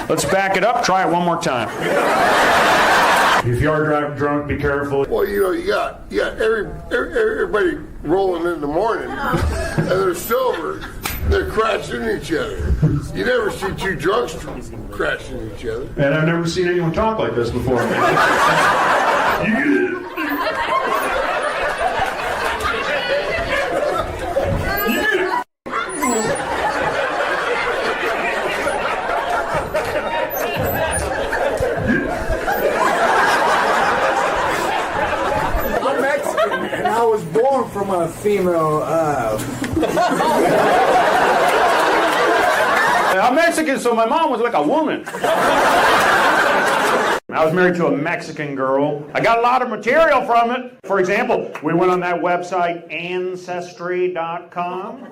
A: Let's back it up. Try it one more time. If you are drunk, be careful.
R: Well, you got everybody rolling in the morning, and they're sober. They're crashing each other. You never see two drunks crashing each other.
A: And I've never seen anyone talk like this before.
J: I'm Mexican, and I was born from a female.
A: I'm Mexican, so my mom was like a woman. I was married to a Mexican girl. I got a lot of material from it. For example, we went on that website, Ancestry.com,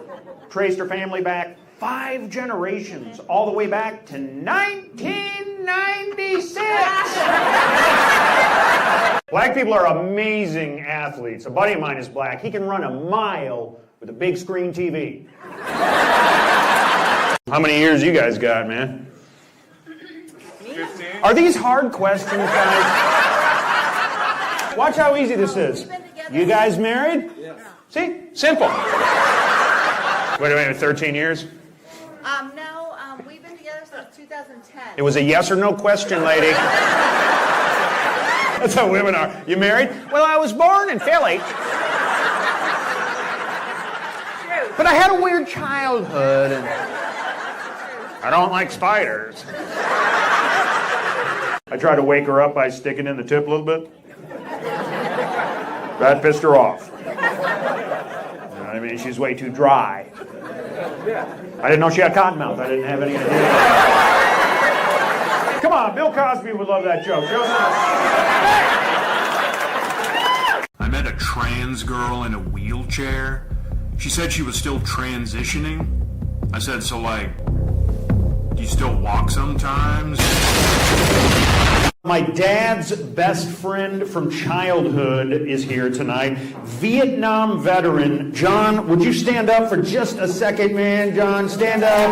A: traced her family back 5 generations, all the way back to 1996. Black people are amazing athletes. A buddy of mine is black. He can run a mile with a big screen TV. How many years you guys got, man? 15. Are these hard questions, guys? Watch how easy this is. You guys married? Yes. See? Simple. Wait a minute, 13 years?
K: No, we've been together since 2010.
A: It was a yes or no question, lady. That's how women are. You married? Well, I was born in Philly. But I had a weird childhood. And I don't like spiders. I tried to wake her up by sticking in the tip a little bit. That pissed her off. You know what I mean? She's way too dry. I didn't know she had cotton mouth. I didn't have any idea. Come on, Bill Cosby would love that joke.
H: I met a trans girl in a wheelchair. She said she was still transitioning. I said, so like, do you still walk sometimes?
A: My dad's best friend from childhood is here tonight. Vietnam veteran, John, would you stand up for just a second, man? John, stand up.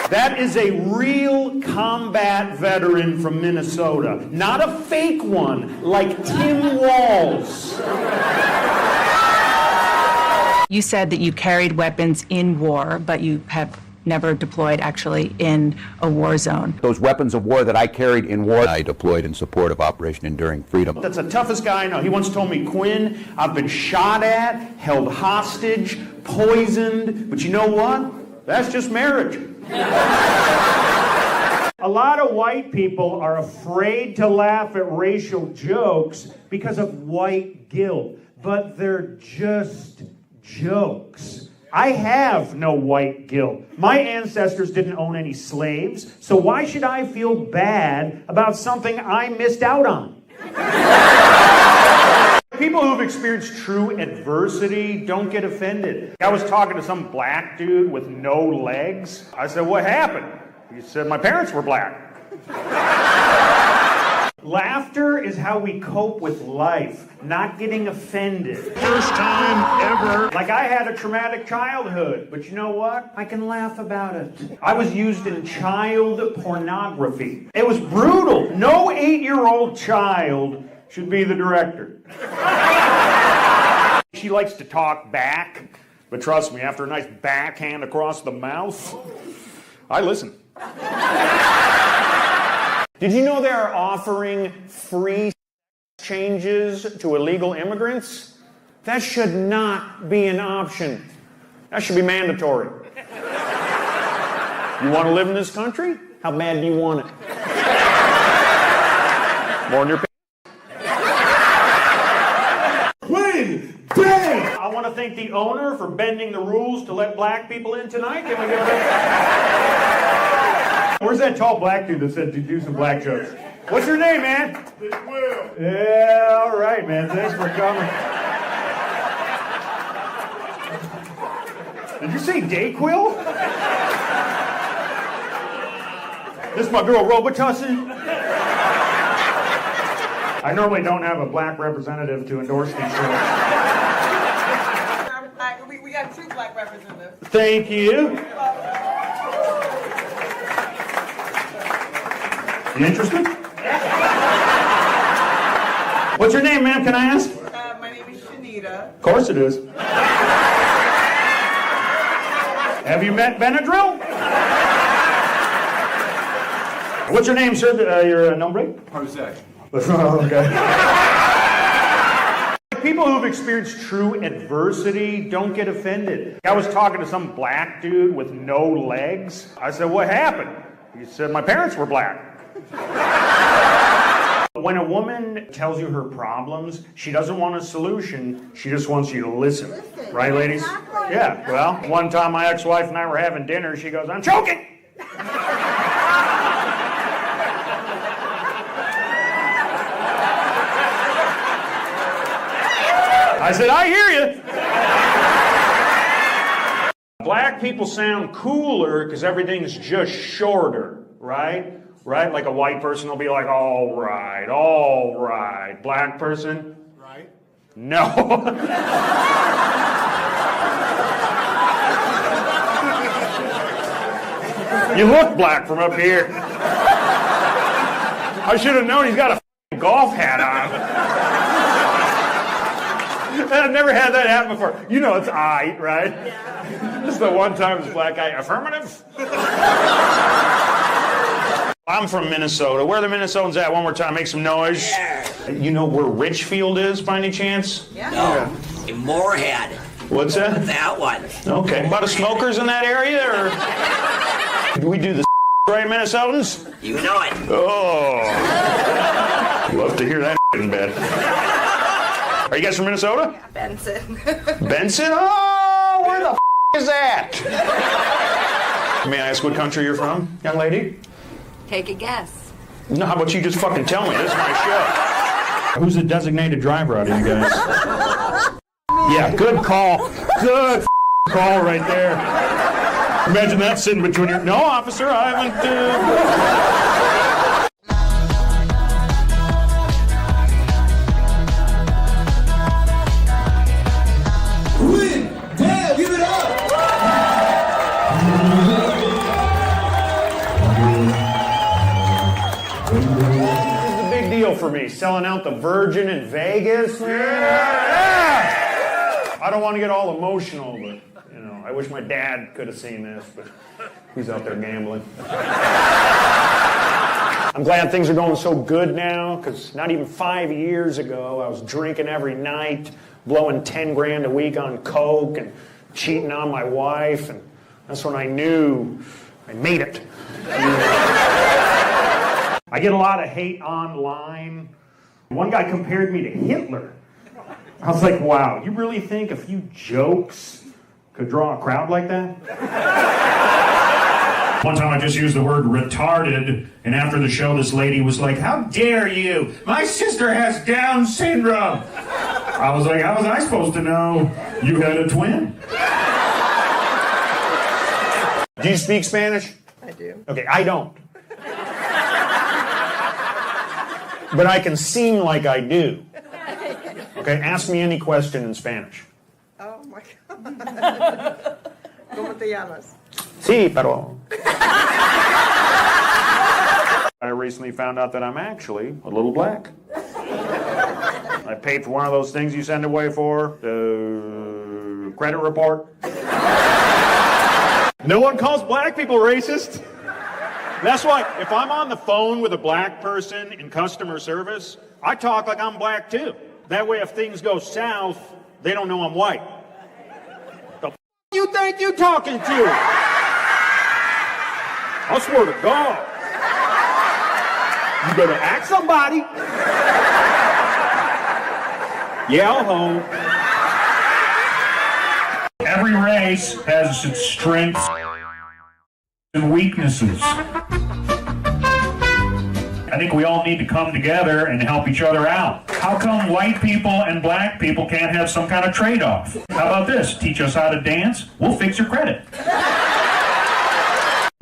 A: That is a real combat veteran from Minnesota. Not a fake one, like Tim Walz.
S: You said that you carried weapons in war, but you have never deployed actually in a war zone.
T: Those weapons of war that I carried in war, I deployed in support of Operation Enduring Freedom.
A: That's the toughest guy I know. He once told me, Quinn, I've been shot at, held hostage, poisoned, but you know what? That's just marriage. A lot of white people are afraid to laugh at racial jokes because of white guilt, but they're just jokes. I have no white guilt. My ancestors didn't own any slaves, so why should I feel bad about something I missed out on? People who've experienced true adversity don't get offended. I was talking to some black dude with no legs. I said, what happened? He said, my parents were black. Laughter is how we cope with life, not getting offended. First time ever. Like I had a traumatic childhood, but you know what? I can laugh about it. I was used in child pornography. It was brutal. No 8-year-old child should be the director. She likes to talk back, but trust me, after a nice backhand across the mouth, I listen. Did you know they are offering free changes to illegal immigrants? That should not be an option. That should be mandatory. You want to live in this country? How bad do you want it? More than your Quinn, bang! I want to thank the owner for bending the rules to let black people in tonight. Can we give it Where's that tall black dude that said to do some black jokes? What's your name, man? Will. Yeah, all right, man. Thanks for coming. Did you say Dayquil? This is my girl Robitussin. I normally don't have a black representative to endorse these shows.
K: We got 2 black representatives.
A: Thank you. You interested? What's your name, ma'am? Can I ask?
K: My name is Shanita.
A: Of course it is. Have you met Benadryl? What's your name, sir? Your nombre?
B: Jose.
A: Okay. People who've experienced true adversity don't get offended. I was talking to some black dude with no legs. I said, what happened? He said, my parents were black. When a woman tells you her problems, she doesn't want a solution, she just wants you to listen. Right, ladies? Yeah, well, one time my ex-wife and I were having dinner, she goes, I'm choking! I said, I hear you. Black people sound cooler because everything's just shorter, right? Right? Like a white person will be like, all right, all right. Black person? Right. No. You look black from up here. I should have known he's got a golf hat on. I've never had that happen before. You know it's I, right? Yeah. This is the one time this black guy. Affirmative? I'm from Minnesota. Where are the Minnesotans at? One more time. Make some noise. Yeah. You know where Richfield is, by any chance?
K: Yeah.
U: No. In Moorhead.
A: What's that?
U: That one.
A: Okay. A lot of smokers in that area, or do we do the right, Minnesotans?
U: You know it.
A: Oh. Love to hear that in bed. Are you guys from Minnesota?
K: Benson.
A: Benson? Oh, where the is that? May I ask what country you're from, young lady?
K: Take a guess.
A: No, how about you just fucking tell me? This is my show. Who's the designated driver out of you guys? Yeah, good call. Good call right there. Imagine that sitting between your... No, officer, I haven't...
G: Quinn, damn, give it up!
A: This is a big deal for me, selling out the Virgin in Vegas. Yeah. I don't want to get all emotional, but, you know, I wish my dad could have seen this, but he's out there gambling. I'm glad things are going so good now, because not even 5 years ago, I was drinking every night, blowing 10 grand a week on coke and cheating on my wife, and that's when I knew I made it. I get a lot of hate online. One guy compared me to Hitler. I was like, wow, you really think a few jokes could draw a crowd like that? One time I just used the word retarded, and after the show this lady was like, how dare you? My sister has Down syndrome. I was like, how was I supposed to know you had a twin? Do you speak Spanish?
K: I do.
A: Okay, I don't. But I can seem like I do. Okay, ask me any question in Spanish.
K: Oh my God. ¿Cómo te llamas?
A: Sí, pero... I recently found out that I'm actually a little black. I paid for one of those things you send away for, the credit report. No one calls black people racist. That's why if I'm on the phone with a black person in customer service, I talk like I'm black too. That way if things go south, they don't know I'm white. The f*** you think you talking to? I swear to God. You better ask somebody. Yeah, ho. Every race has its strengths and weaknesses. I think we all need to come together and help each other out. How come white people and black people can't have some kind of trade-off? How about this? Teach us how to dance, we'll fix your credit.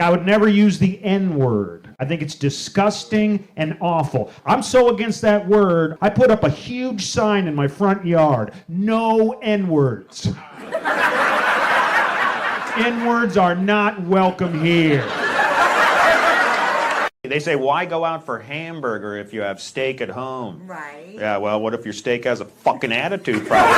A: I would never use the N-word. I think it's disgusting and awful. I'm so against that word, I put up a huge sign in my front yard. No N-words. N-words are not welcome here.
D: They say, why go out for hamburger if you have steak at home?
K: Right.
D: Yeah, well, what if your steak has a fucking attitude problem?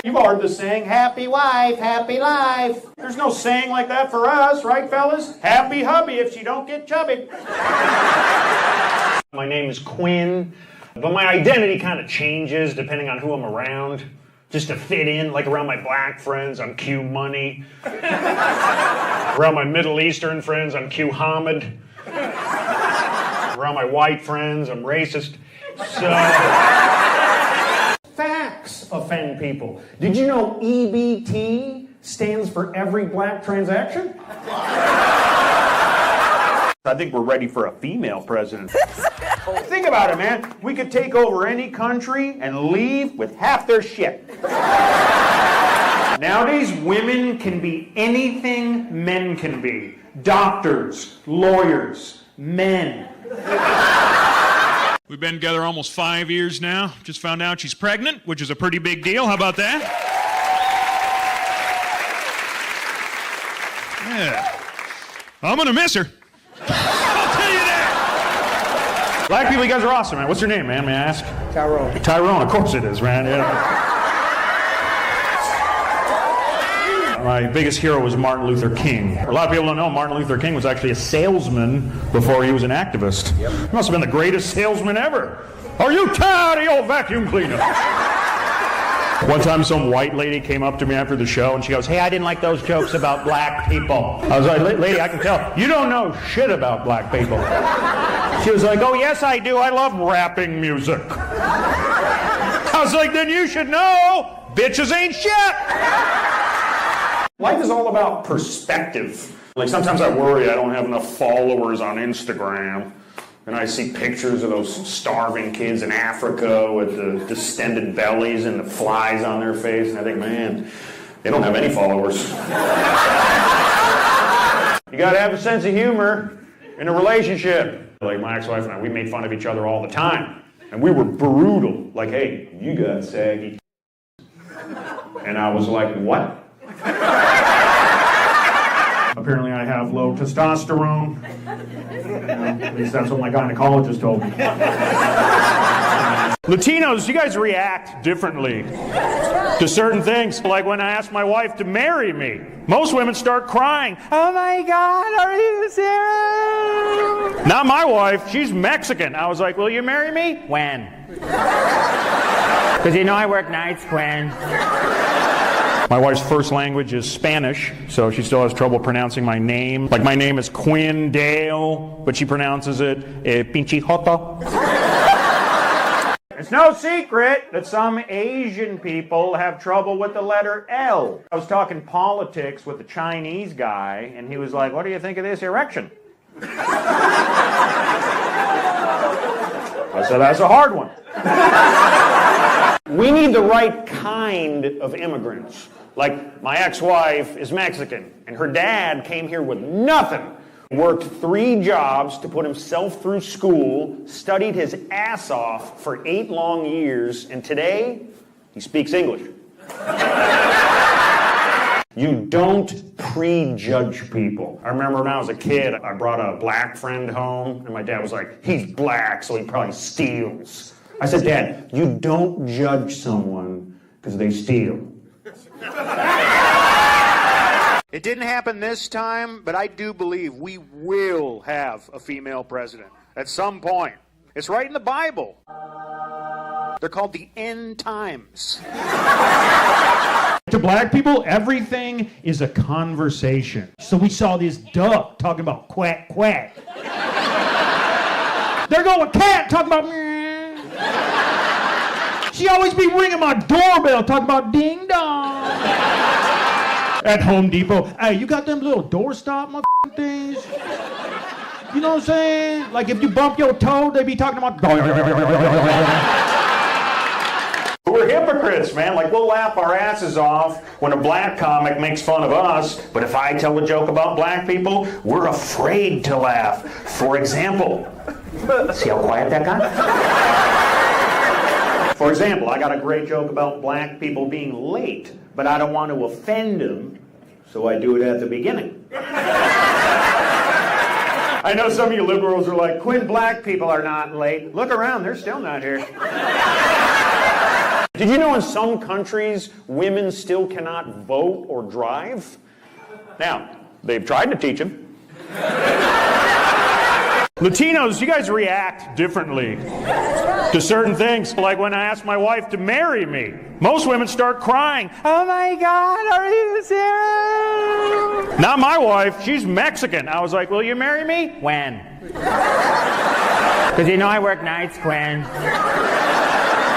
A: You've heard the saying, happy wife, happy life. There's no saying like that for us, right, fellas? Happy hubby if she don't get chubby. My name is Quinn, but my identity kind of changes depending on who I'm around. Just to fit in, like around my black friends, I'm Q Money. Around my Middle Eastern friends, I'm Q Hamid. Around my white friends, I'm racist. So, facts offend people. Did you know EBT stands for every black transaction? I think we're ready for a female president. Think about it, man. We could take over any country and leave with half their shit. Nowadays, women can be anything men can be. Doctors, lawyers, men.
I: We've been together almost 5 years now. Just found out she's pregnant, which is a pretty big deal. How about that? Yeah. I'm gonna miss her. I'll tell you that.
A: Black people, you guys are awesome, man. What's your name, man? May I ask?
P: Tyrone.
A: Tyrone, of course it is, man. Yeah. My biggest hero was Martin Luther King. A lot of people don't know Martin Luther King was actually a salesman before he was an activist. Yep. He must have been the greatest salesman ever. Are you tired of your vacuum cleaner? One time some white lady came up to me after the show and she goes, hey, I didn't like those jokes about black people. I was like, lady, I can tell. You don't know shit about black people. She was like, oh, yes, I do. I love rapping music. I was like, then you should know. Bitches ain't shit. Life is all about perspective. Like sometimes I worry I don't have enough followers on Instagram. And I see pictures of those starving kids in Africa with the distended bellies and the flies on their face. And I think, man, they don't have any followers. You gotta have a sense of humor in a relationship. Like my ex-wife and I, we made fun of each other all the time. And we were brutal. Like, hey, you got saggy. And I was like, what? Apparently I have low testosterone. At least that's what my gynecologist told me. Latinos, you guys react differently to certain things. Like when I asked my wife to marry me, most women start crying. Oh my God, are you serious? Not my wife, she's Mexican. I was like, will you marry me? When? Because you know I work nights, Quinn. My wife's first language is Spanish, so she still has trouble pronouncing my name. Like my name is Quinn Dale, but she pronounces it Pinche Joto. It's no secret that some Asian people have trouble with the letter L. I was talking politics with a Chinese guy, and he was like, what do you think of this erection? I said, that's a hard one. We need the right kind of immigrants. Like, my ex-wife is Mexican, and her dad came here with nothing. Worked 3 jobs to put himself through school, studied his ass off for 8 long years, and today, he speaks English. You don't prejudge people. I remember when I was a kid, I brought a black friend home, and my dad was like, he's black, so he probably steals. I said, Dad, you don't judge someone because they steal. It didn't happen this time, but I do believe we will have a female president at some point. It's right in the Bible. They're called the end times. To black people, everything is a conversation. So we saw this duck talking about quack, quack. There go a cat talking about meh. She always be ringing my doorbell talking about ding dong. At Home Depot, hey, you got them little doorstop motherfucking things? You know what I'm saying? Like if you bump your toe, they be talking about. we're hypocrites, man. Like, we'll laugh our asses off when a black comic makes fun of us, but if I tell a joke about black people, we're afraid to laugh. For example, see how quiet that got? For example, I got a great joke about black people being late, but I don't want to offend them, so I do it at the beginning. I know some of you liberals are like, Quinn, black people are not late. Look around, they're still not here. Did you know in some countries, women still cannot vote or drive? Now, they've tried to teach them. Latinos, you guys react differently to certain things. Like when I asked my wife to marry me, most women start crying. Oh my God, are you serious? Not my wife, she's Mexican. I was like, will you marry me? When? Because you know I work nights, Quinn.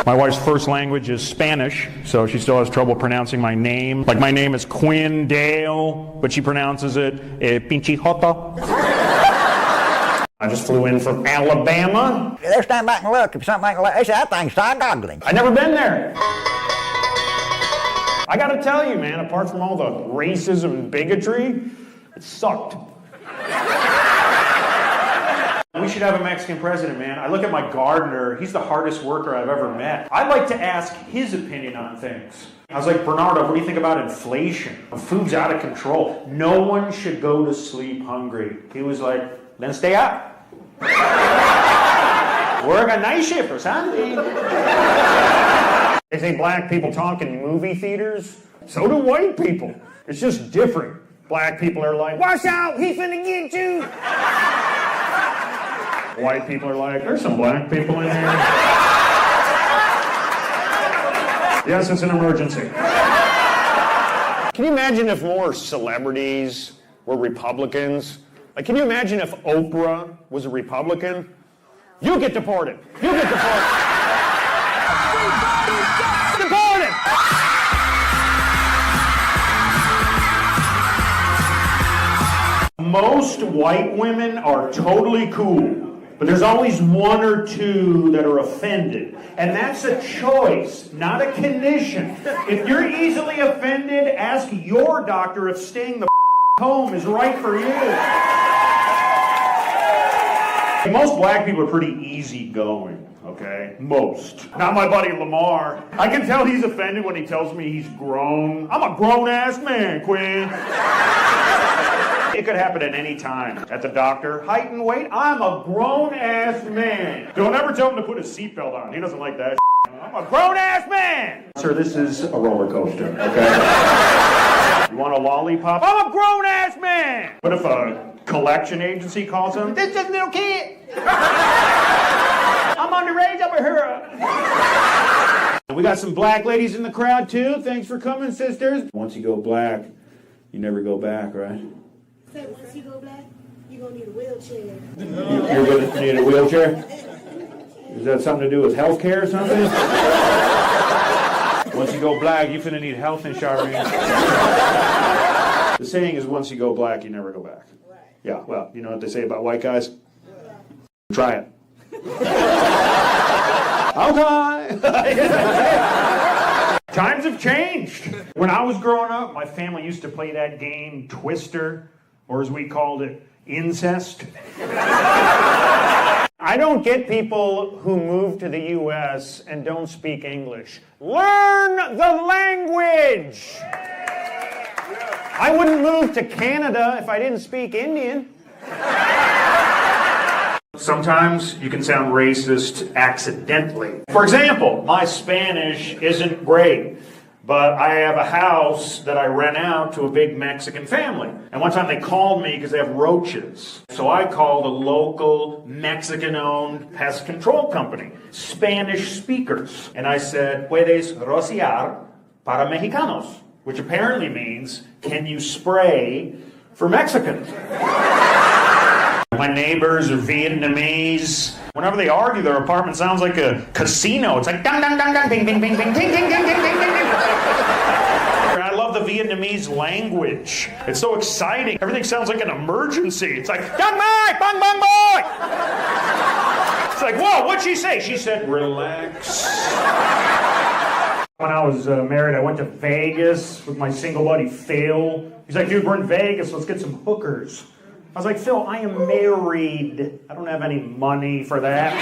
A: My wife's first language is Spanish, so she still has trouble pronouncing my name. Like my name is Quinn Dale, but she pronounces it Pinche Joto. I just flew in from Alabama.
C: They'll stand back and look if something like they say that thing's ugly.
A: I've never been there. I gotta tell you, man, apart from all the racism and bigotry, it sucked. We should have a Mexican president, man. I look at my gardener, he's the hardest worker I've ever met. I'd like to ask his opinion on things. I was like, Bernardo, what do you think about inflation? Food's out of control. No one should go to sleep hungry. He was like, then stay up. Work a night shift or something. They say black people talk in movie theaters. So do white people. It's just different. Black people are like, watch out, he finna get you. White people are like, there's some black people in here. Yes, it's an emergency. Can you imagine if more celebrities were Republicans? Like, can you imagine if Oprah was a Republican? You get deported. You get deported. Deported! Most white women are totally cool, but there's always one or two that are offended. And that's a choice, not a condition. If you're easily offended, ask your doctor if staying the home is right for you. Most black people are pretty easygoing, okay? Most. Not my buddy Lamar. I can tell he's offended when he tells me he's grown. I'm a grown-ass man, Quinn. It could happen at any time. At the doctor, height and weight, I'm a grown-ass man. Don't ever tell him to put his seatbelt on. He doesn't like that. I'm a grown-ass man. Sir, this is a roller coaster, okay? You want a lollipop? I'm a grown-ass man! But if a collection agency calls him, this is just a little kid. I'm underage over here. We got some black ladies in the crowd, too. Thanks for coming, sisters. Once you go black, you never go back, right?
K: So once you go black, you're going to need a wheelchair.
A: You're going to need a wheelchair? Is that something to do with health care or something? Once you go black, you're finna need health insurance. The saying is, once you go black, you never go back. Yeah, well, you know what they say about white guys? Try it. Okay. Times have changed. When I was growing up, my family used to play that game, Twister, or as we called it, incest. I don't get people who move to the U.S. and don't speak English. Learn the language! I wouldn't move to Canada if I didn't speak Indian. Sometimes you can sound racist accidentally. For example, my Spanish isn't great, but I have a house that I rent out to a big Mexican family. And one time they called me because they have roaches. So I called a local Mexican-owned pest control company, Spanish speakers. And I said, ¿Puedes rociar para mexicanos? Which apparently means, can you spray for Mexicans? My neighbors are Vietnamese. Whenever they argue, their apartment sounds like a casino. It's like dang dang dang dang ding ding ding ding ding ding ding ding ding ding. I love the Vietnamese language. It's so exciting. Everything sounds like an emergency. It's like dang mai, bang bang boy. It's like, whoa, what'd she say? She said, relax. When I was married, I went to Vegas with my single buddy, Phil. He's like, dude, we're in Vegas, let's get some hookers. I was like, Phil, I am married. I don't have any money for that.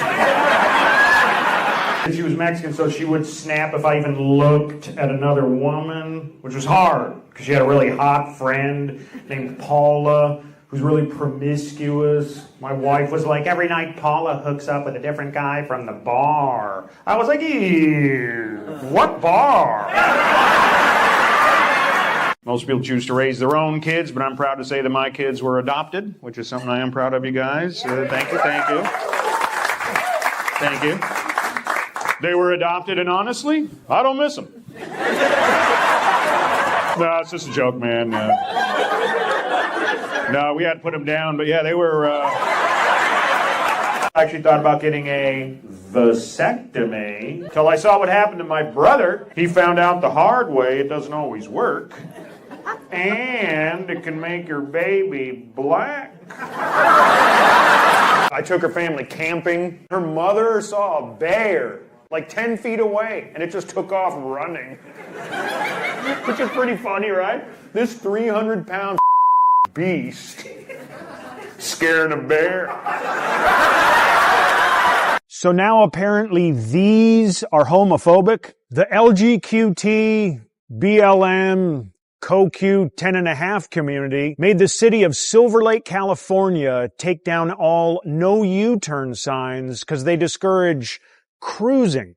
A: And she was Mexican, so she would snap if I even looked at another woman, which was hard, because she had a really hot friend named Paula, who's really promiscuous. My wife was like, every night Paula hooks up with a different guy from the bar. I was like, ew, what bar?
I: Most people choose to raise their own kids, but I'm proud to say that my kids were adopted, which is something I am proud of you guys. Thank you, thank you. Thank you. They were adopted, and honestly, I don't miss them. No, it's just a joke, man. No, we had to put them down, but yeah, they were... I actually thought about getting a vasectomy until I saw what happened to my brother. He found out the hard way it doesn't always work. And it can make your baby black. I took her family camping. Her mother saw a bear like 10 feet away, and it just took off running. Which is pretty funny, right? This 300-pound beast scaring a bear.
A: So now apparently these are homophobic. The LGQT, BLM, CoQ 10.5 community made the city of Silver Lake, California take down all no U-turn signs because they discourage cruising.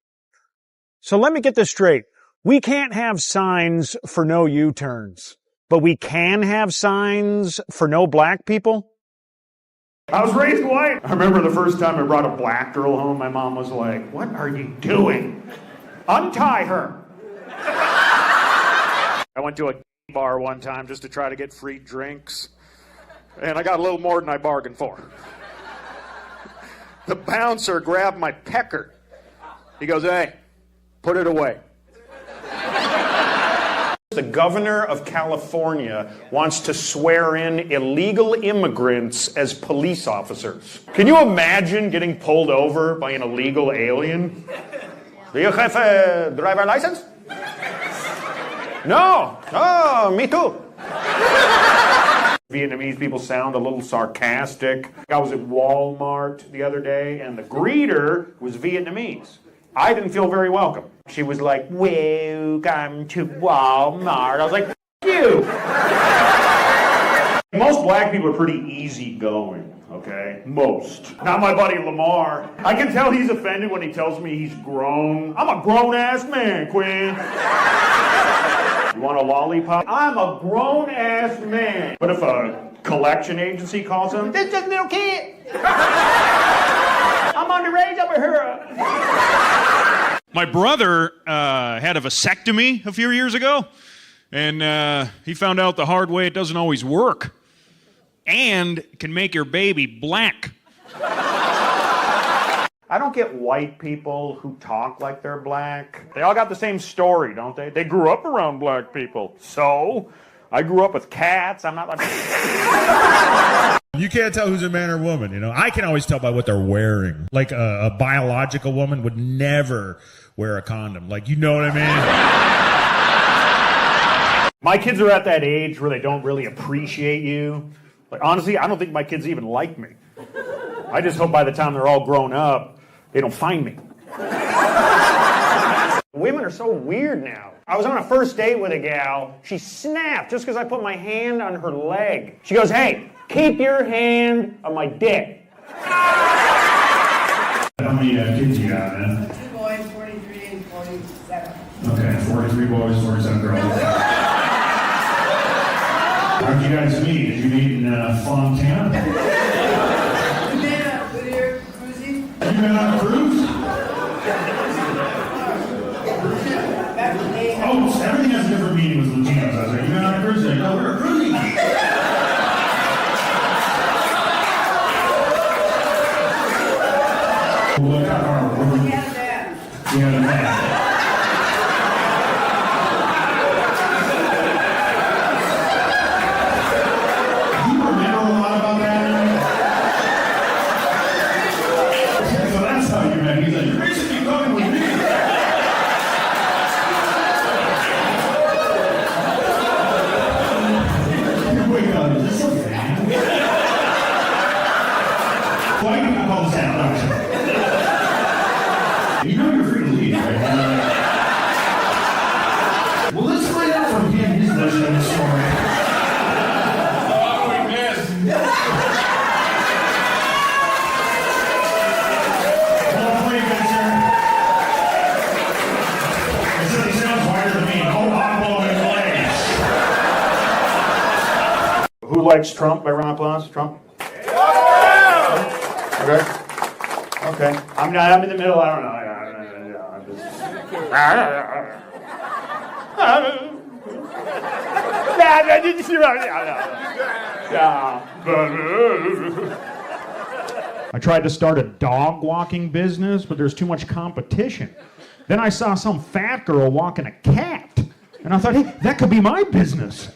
A: So let me get this straight. We can't have signs for no U-turns, but we can have signs for no black people? I was raised white. I remember the first time I brought a black girl home, my mom was like, what are you doing? Untie her. I went to a bar one time just to try to get free drinks, and I got a little more than I bargained for. The bouncer grabbed my pecker. He goes, hey, put it away. The governor of California wants to swear in illegal immigrants as police officers. Can you imagine getting pulled over by an illegal alien? Do you have a driver license? No. Oh, me too. Vietnamese people sound a little sarcastic. I was at Walmart the other day, and the greeter was Vietnamese. I didn't feel very welcome. She was like, welcome to Walmart. I was like, F you. Most black people are pretty easygoing, okay? Most. Not my buddy Lamar. I can tell he's offended when he tells me he's grown. I'm a grown-ass man, Quinn. You want a lollipop? I'm a grown-ass man. What if a collection agency calls him? This just a little kid. I'm underage over here.
I: My brother had a vasectomy a few years ago, and he found out the hard way it doesn't always work and can make your baby black.
A: I don't get white people who talk like they're black. They all got the same story, don't they? They grew up around black people. So, I grew up with cats. I'm not like...
F: You can't tell who's a man or woman, you know? I can always tell by what they're wearing. Like a biological woman would never wear a condom. Like, you know what I mean?
A: My kids are at that age where they don't really appreciate you. Like, honestly, I don't think my kids even like me. I just hope by the time they're all grown up, they don't find me. Women are so weird now. I was on a first date with a gal. She snapped just because I put my hand on her leg. She goes, hey, keep your hand on my dick.
H: How many kids you got, man?
K: 2 boys, 43 and 47.
H: Okay, 43 boys, 47 girls. How'd you guys meet? Did you meet in Fontana?
K: We met up with your cruising.
H: You been on a cruise? Oh, everything has a different meaning with Latinos. I was like, you been on a cruise? Like, no, we're cruising. What kind of we had a van. We had a van. Do you remember a lot about that? So that's how you met. He's like, you're basically coming with me.
I: likes Trump by round of applause? Trump? Okay. Okay. I'm in the middle. I don't know. I'm I tried to start a dog walking business, but there's too much competition. Then I saw some fat girl walking a cat, and I thought, hey, that could be my business.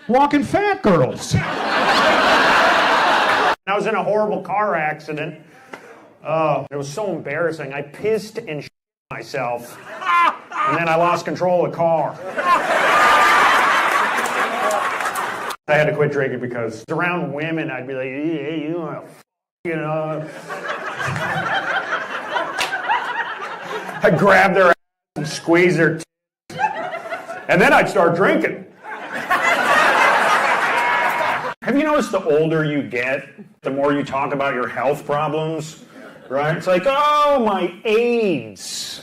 I: Walking fat girls. I was in a horrible car accident. It was so embarrassing. I pissed and shit myself, and then I lost control of the car. I had to quit drinking because around women, I'd be like, hey, you want to, you know. I'd grab their ass and squeeze their and then I'd start drinking. Have you noticed the older you get, the more you talk about your health problems, right? It's like, oh, my AIDS.